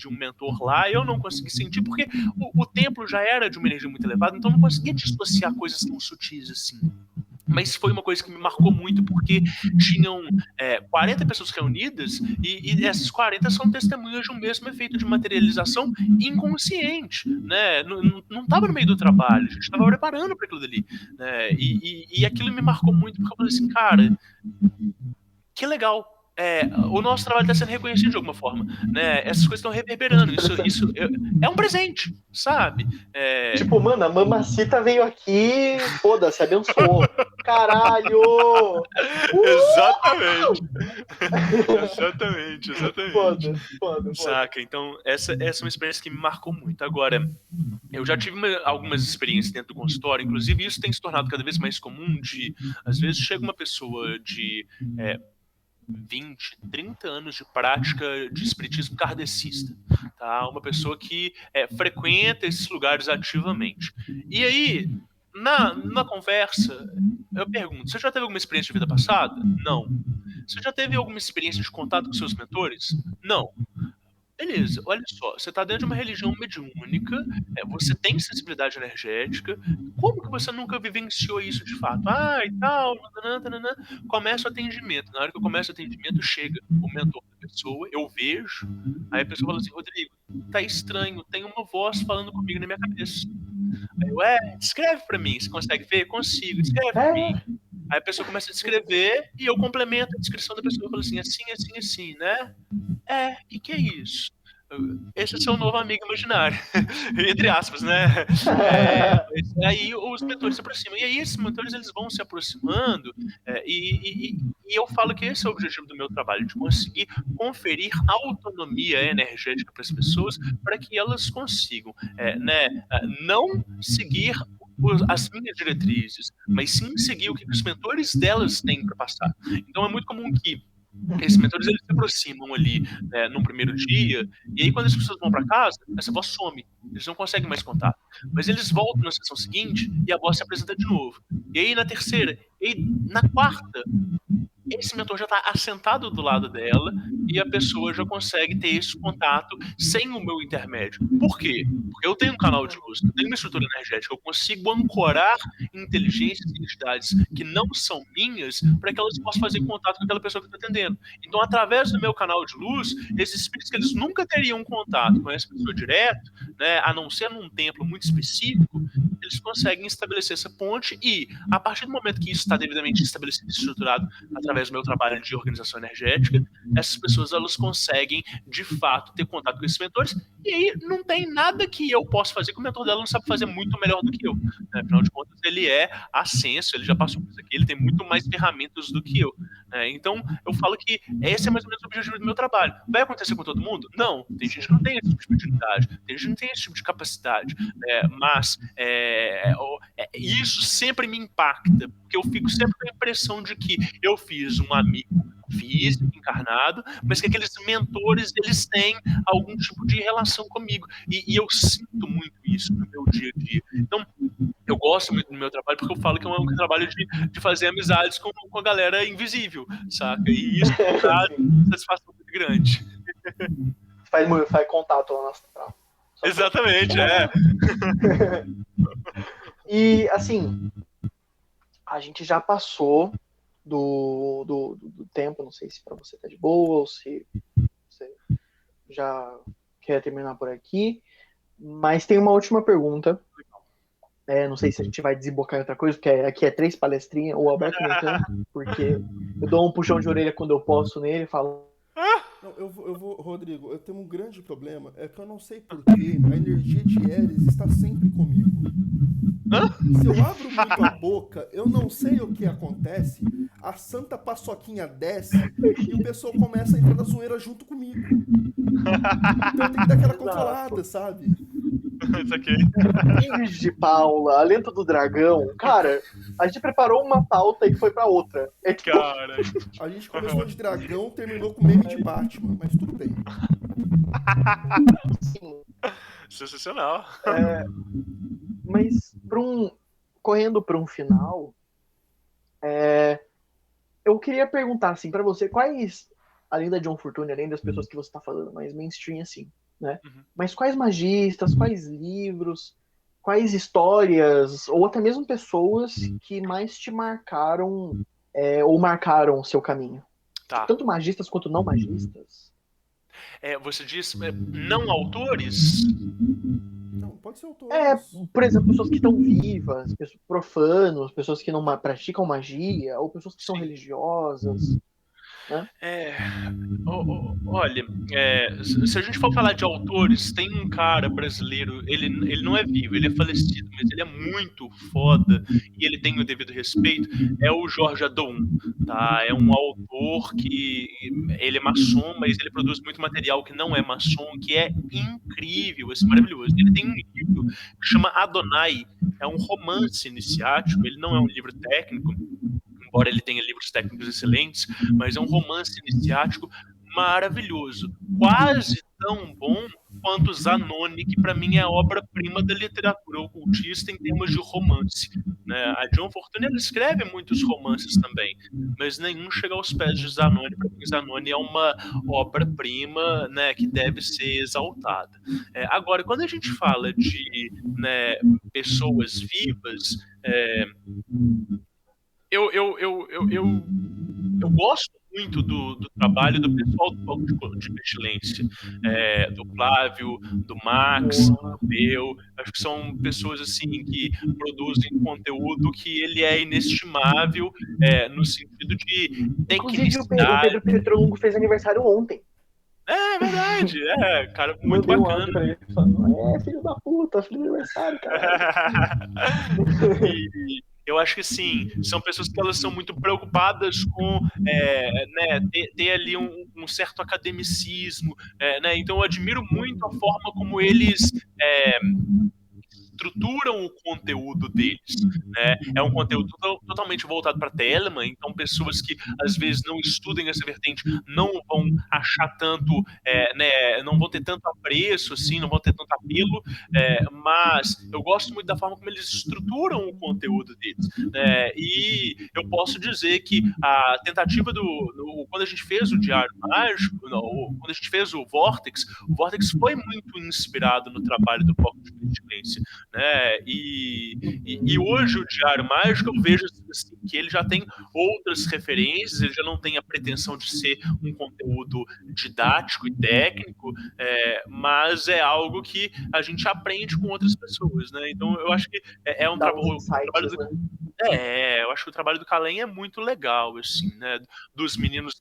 um mentor lá. Eu não consegui sentir, porque o templo já era de uma energia muito elevada, então eu não conseguia dissociar coisas tão sutis assim. Mas foi uma coisa que me marcou muito, porque tinham 40 pessoas reunidas e essas 40 são testemunhas de um mesmo efeito de materialização inconsciente, né? Não estava no meio do trabalho, a gente estava preparando para aquilo dali, né? E aquilo me marcou muito, porque eu falei assim, cara, que legal. O nosso trabalho está sendo reconhecido de alguma forma, né? Essas coisas estão reverberando. Isso é um presente, sabe? Tipo, mano, a mamacita veio aqui, foda-se, abençoou. Caralho! Exatamente. Foda. Saca? Então, essa é uma experiência que me marcou muito. Agora, eu já tive algumas experiências dentro do consultório, inclusive isso tem se tornado cada vez mais comum às vezes chega uma pessoa de 20, 30 anos de prática de espiritismo kardecista, tá? Uma pessoa que frequenta esses lugares ativamente. E aí, na conversa, eu pergunto, você já teve alguma experiência de vida passada? Não. Você já teve alguma experiência de contato com seus mentores? Não. Beleza, olha só, você está dentro de uma religião mediúnica, você tem sensibilidade energética, como que você nunca vivenciou isso de fato? E tal, nananana. Começa o atendimento, na hora que eu começo o atendimento, chega o mentor da pessoa, eu vejo, aí a pessoa fala assim, Rodrigo, tá estranho, tem uma voz falando comigo na minha cabeça. Aí eu, descreve pra mim, você consegue ver? Consigo, descreve pra mim. Aí a pessoa começa a descrever e eu complemento a descrição da pessoa. Eu falo assim, assim, né? O que é isso? Esse é seu novo amigo imaginário. Entre aspas, né? Mas aí os mentores se aproximam. E aí esses mentores eles vão se aproximando e eu falo que esse é o objetivo do meu trabalho, de conseguir conferir autonomia energética para as pessoas para que elas consigam não seguir as minhas diretrizes, mas sim seguir o que os mentores delas têm para passar. Então é muito comum que esses mentores eles se aproximam ali num primeiro dia, e aí quando as pessoas vão para casa, essa voz some, eles não conseguem mais contato. Mas eles voltam na sessão seguinte e a voz se apresenta de novo. E aí na terceira, e na quarta, esse mentor já está assentado do lado dela e a pessoa já consegue ter esse contato sem o meu intermédio. Por quê? Porque eu tenho um canal de luz, eu tenho uma estrutura energética, eu consigo ancorar inteligências e entidades que não são minhas para que elas possam fazer contato com aquela pessoa que está atendendo. Então, através do meu canal de luz, esses espíritos que eles nunca teriam contato com essa pessoa direto, né, a não ser num templo muito específico, eles conseguem estabelecer essa ponte e, a partir do momento que isso está devidamente estabelecido e estruturado através do meu trabalho de organização energética, essas pessoas elas conseguem, de fato, ter contato com esses mentores e aí não tem nada que eu possa fazer que o mentor dela não sabe fazer muito melhor do que eu. Né? Afinal de contas, ele é ascenso, ele já passou por isso aqui, ele tem muito mais ferramentas do que eu. Então, eu falo que esse é mais ou menos o objetivo do meu trabalho. Vai acontecer com todo mundo? Não. Tem gente que não tem esse tipo de utilidade, tem gente que não tem esse tipo de capacidade. Mas isso sempre me impacta, porque eu fico sempre com a impressão de que eu fiz um amigo físico, encarnado, mas que aqueles mentores, eles têm algum tipo de relação comigo. E eu sinto muito isso no meu dia a dia. Então, eu gosto muito do meu trabalho porque eu falo que é um trabalho de fazer amizades com a galera invisível, saca? E isso traz uma satisfação muito grande. Faz contato lá no astral. Exatamente, E, assim, a gente já passou do tempo, não sei se para você tá de boa ou se você já quer terminar por aqui, mas tem uma última pergunta. Não sei se a gente vai desembocar em outra coisa, porque aqui é 3 palestrinhas, o Alberto nem porque eu dou um puxão de orelha quando eu posso nele e falo. Não, eu vou, Rodrigo, eu tenho um grande problema, é que eu não sei porquê, a energia de Ares está sempre comigo. Se eu abro muito a boca, eu não sei o que acontece, a santa paçoquinha desce e o pessoal começa a entrar na zoeira junto comigo. Então eu tenho que dar aquela controlada, sabe? Isso aqui. Ingrid de Paula, Alento do Dragão. Cara, a gente preparou uma pauta e foi pra outra. Cara. A gente começou de dragão, terminou com meme de Batman, mas tudo bem. Sim. Sensacional. Mas correndo para um final, eu queria perguntar assim para você, quais, além da John Fortune, além das pessoas que você está falando mais mainstream assim, né? Mas quais magistas, quais livros, quais histórias, ou até mesmo pessoas que mais te marcaram ou marcaram o seu caminho? Tá. Tanto magistas quanto não magistas. Você diz não autores? Não, pode ser autores. Por exemplo, pessoas que estão vivas, pessoas profanos, pessoas que não praticam magia, ou pessoas que são religiosas. Né? Olha, se a gente for falar de autores, tem um cara brasileiro, ele não é vivo, ele é falecido, mas ele é muito foda e ele tem o devido respeito, é o Jorge Adon, tá? É um autor que ele é maçom, mas ele produz muito material que não é maçom, que é incrível, assim, maravilhoso. Ele tem um livro que chama Adonai, é um romance iniciático, ele não é um livro técnico, embora ele tenha livros técnicos excelentes, mas é um romance iniciático maravilhoso, quase tão bom quanto Zanoni, que para mim é a obra-prima da literatura ocultista em termos de romance. Né? A John Fortune ela escreve muitos romances também, mas nenhum chega aos pés de Zanoni. Para mim, Zanoni é uma obra-prima, né, que deve ser exaltada. Agora, quando a gente fala de, né, pessoas vivas, eu gosto muito do trabalho do pessoal do Foco de Pestilência, do Flávio, do Max, do meu. Acho que são pessoas assim que produzem conteúdo que ele é inestimável, no sentido de Inclusive, o tecnicidade. Pedro Petrolungo fez aniversário ontem. É verdade, cara, muito Mandei um bacana. áudio pra ele falando, filho da puta, filho do aniversário, cara. E eu acho que assim, são pessoas que elas são muito preocupadas com né, ter ali um certo academicismo, né? Então eu admiro muito a forma como eles estruturam o conteúdo deles, né? É um conteúdo totalmente voltado para Telemann, então pessoas que às vezes não estudem essa vertente não vão achar tanto, né? Não vão ter tanto apreço, assim, não vão ter tanto apelo, mas eu gosto muito da forma como eles estruturam o conteúdo deles, né? E eu posso dizer que a tentativa quando a gente fez o Diário Mágico, não, quando a gente fez o Vortex foi muito inspirado no trabalho do Foco de Pestilência, né? E hoje o Diário Mágico eu vejo assim, que ele já tem outras referências, ele já não tem a pretensão de ser um conteúdo didático e técnico, mas é algo que a gente aprende com outras pessoas, né? Então eu acho que é um trabalho. Eu acho que o trabalho do Kallen é muito legal, assim, né? Dos meninos,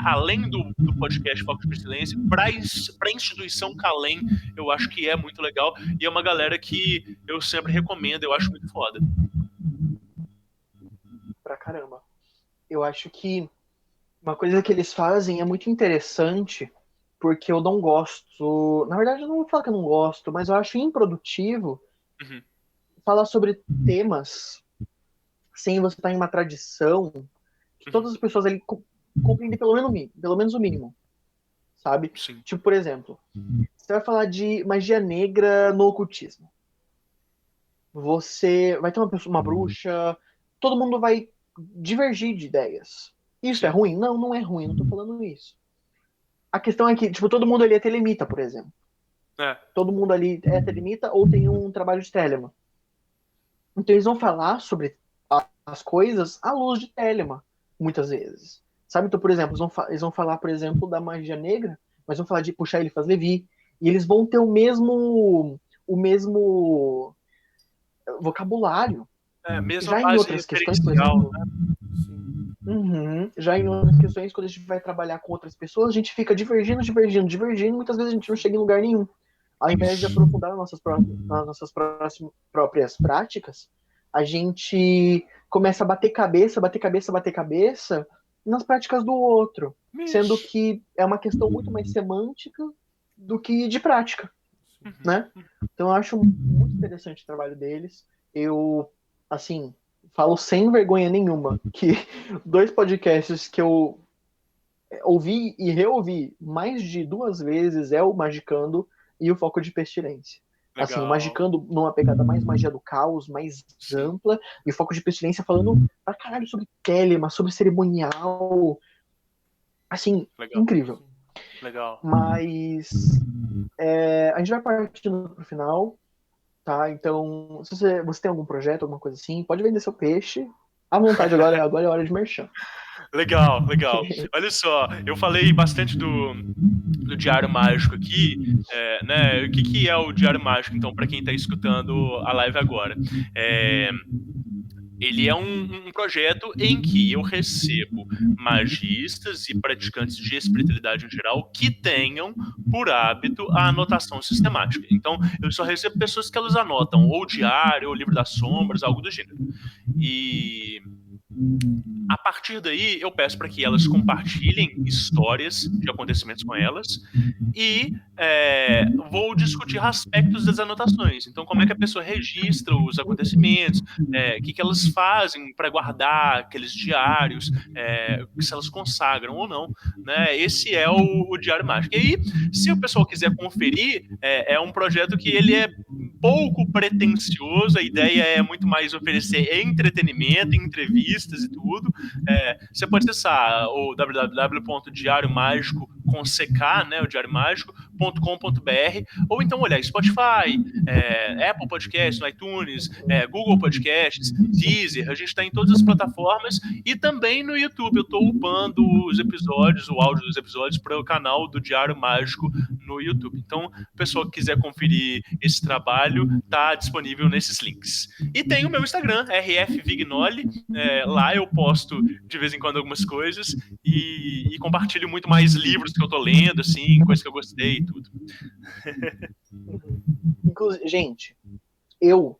além do podcast Foco de Pestilência, para a instituição Kallen, eu acho que é muito legal e é uma galera que eu sempre recomendo, eu acho muito foda. Pra caramba. Eu acho que uma coisa que eles fazem é muito interessante, porque eu não gosto. Na verdade, eu não vou falar que eu não gosto, mas eu acho improdutivo falar sobre temas sem você estar em uma tradição que todas as pessoas ali compreendem pelo menos o mínimo. Sabe? Sim. Tipo, por exemplo, você vai falar de magia negra no ocultismo. Você vai ter uma bruxa, todo mundo vai divergir de ideias. Isso é ruim? Não, não é ruim, não tô falando isso. A questão é que, tipo, todo mundo ali é telemita, por exemplo. Todo mundo ali é telemita ou tem um trabalho de Telemann. Então eles vão falar sobre as coisas à luz de Telemann, muitas vezes. Sabe? Então, por exemplo, eles vão falar, por exemplo, da magia negra, mas vão falar de puxar Eliphas Levi, e eles vão ter o mesmo vocabulário. Mesmo já em outras questões, por exemplo, já em outras questões, quando a gente vai trabalhar com outras pessoas, a gente fica divergindo, muitas vezes a gente não chega em lugar nenhum. Ao invés de aprofundar nas nossas próprias práticas, a gente começa a bater cabeça nas práticas do outro, sendo que é uma questão muito mais semântica do que de prática, né? Então eu acho muito interessante o trabalho deles. Eu, assim, falo sem vergonha nenhuma que 2 podcasts que eu ouvi e reouvi mais de 2 vezes é o Magicando e o Foco de Pestilência. Legal. Assim, o Magicando numa pegada mais magia do caos, mais ampla, e o Foco de Pestilência falando pra caralho sobre Telemann, sobre cerimonial. Assim, legal. Incrível. Legal. Mas a gente vai partindo pro final, tá? Então, se você tem algum projeto, alguma coisa assim, pode vender seu peixe à vontade agora é hora de merchan. Legal. Olha só, eu falei bastante do Diário Mágico aqui, né? O que é o Diário Mágico, então, para quem está escutando a live agora? Ele é um projeto em que eu recebo magistas e praticantes de espiritualidade em geral que tenham por hábito a anotação sistemática. Então, eu só recebo pessoas que elas anotam ou diário, ou livro das sombras, algo do gênero. E a partir daí, eu peço para que elas compartilhem histórias de acontecimentos com elas e vou discutir aspectos das anotações. Então, como é que a pessoa registra os acontecimentos, o que elas fazem para guardar aqueles diários, se elas consagram ou não, né? Esse é o Diário Mágico. E aí, se o pessoal quiser conferir, é um projeto que ele é pouco pretensioso, a ideia é muito mais oferecer entretenimento, entrevistas e tudo. Você pode acessar o www.diariomágico com CK, né, o Diário Mágico, ou então olhar Spotify, Apple Podcasts, no iTunes, Google Podcasts, Deezer, a gente está em todas as plataformas e também no YouTube. Eu estou upando os episódios, o áudio dos episódios para o canal do Diário Mágico no YouTube. Então, o pessoal que quiser conferir esse trabalho, tá disponível nesses links. E tem o meu Instagram, rfvignoli, lá eu posto de vez em quando algumas coisas e compartilho muito mais livros que eu tô lendo, assim, coisas que eu gostei e tudo. Inclusive, gente, eu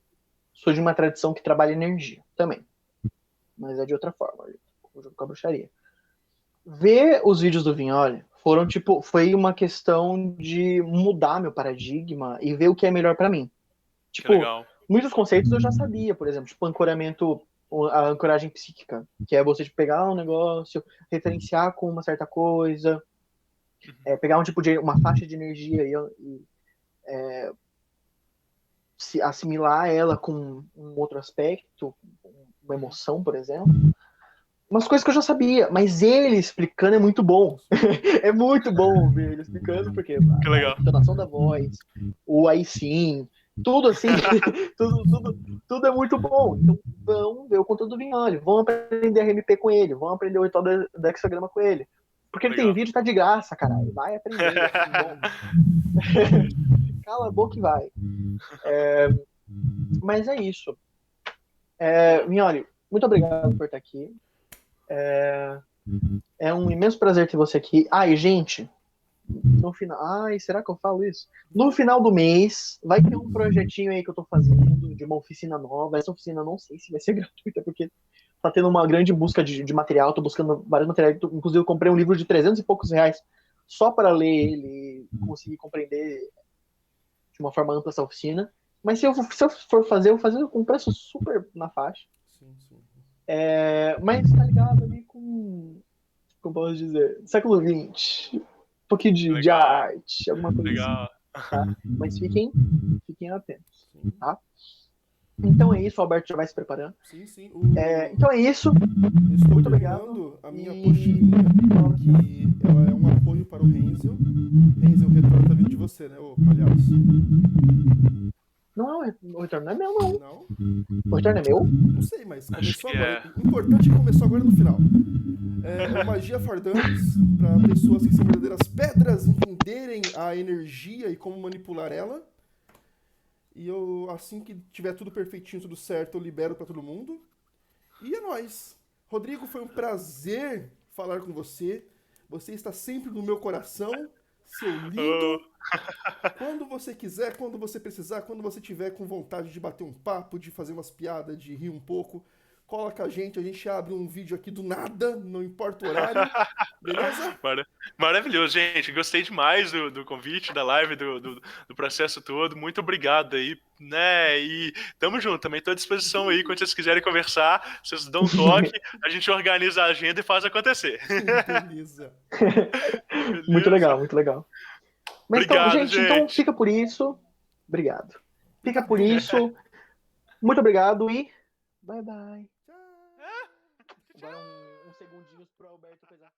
sou de uma tradição que trabalha energia também, mas é de outra forma, o jogo com a bruxaria. Ver os vídeos do Vignoli foi uma questão de mudar meu paradigma e ver o que é melhor pra mim. Tipo, muitos conceitos eu já sabia, por exemplo, tipo ancoramento, a ancoragem psíquica, que é você pegar um negócio, referenciar com uma certa coisa, pegar um tipo de uma faixa de energia e se assimilar ela com um outro aspecto, uma emoção, por exemplo. Umas coisas que eu já sabia, mas ele explicando é muito bom. É muito bom ver ele explicando, porque a entonação da voz, o aí sim, tudo assim, tudo é muito bom. Então vão ver o conteúdo do Vignoli, vão aprender RMP com ele, vão aprender o ritual do hexagrama com ele. Porque ele tem vídeo, tá de graça, caralho. Vai aprender. Cala a boca e vai. Mas é isso. Vignoli, muito obrigado por estar aqui. É um imenso prazer ter você aqui. E gente, no final. Será que eu falo isso? No final do mês, vai ter um projetinho aí que eu tô fazendo de uma oficina nova. Essa oficina não sei se vai ser gratuita, porque tá tendo uma grande busca de material. Tô buscando vários materiais. Inclusive, eu comprei um livro de 300 e poucos reais só para ler ele e conseguir compreender de uma forma ampla essa oficina. Mas se eu for fazer, eu vou fazer com um preço super na faixa. Sim. Mas tá ligado ali com, como posso dizer, século XX, um pouquinho de arte, alguma coisa assim. Tá? Mas fiquem atentos, tá? Então é isso, o Alberto já vai se preparando. Sim. Então é isso. Estou muito obrigado. A minha apostila, que ela é um apoio para o Renzel. Renzel, o retorno tá vindo de você, né, ô palhaço? Não, o retorno não é meu, não. Não? O retorno é meu? Não sei, mas começou agora. O importante é que começou agora no final. É Magia for Dummies, para pessoas que são verdadeiras pedras entenderem a energia e como manipular ela. E eu, assim que tiver tudo perfeitinho, tudo certo, eu libero para todo mundo. E é nóis. Rodrigo, foi um prazer falar com você. Você está sempre no meu coração, seu lindo. Quando você quiser, quando você precisar, quando você tiver com vontade de bater um papo, de fazer umas piadas, de rir um pouco, cola com a gente abre um vídeo aqui do nada, não importa o horário, beleza? Maravilhoso, gente, gostei demais do convite, da live, do processo todo, muito obrigado aí, né, e tamo junto, também tô à disposição aí, quando vocês quiserem conversar, vocês dão um toque, a gente organiza a agenda e faz acontecer. Beleza. Muito legal, muito legal. Mas obrigado, então, gente, então fica por isso. Obrigado. Fica por isso. Muito obrigado e bye bye. Agora uns segundinhos pro Alberto coisar.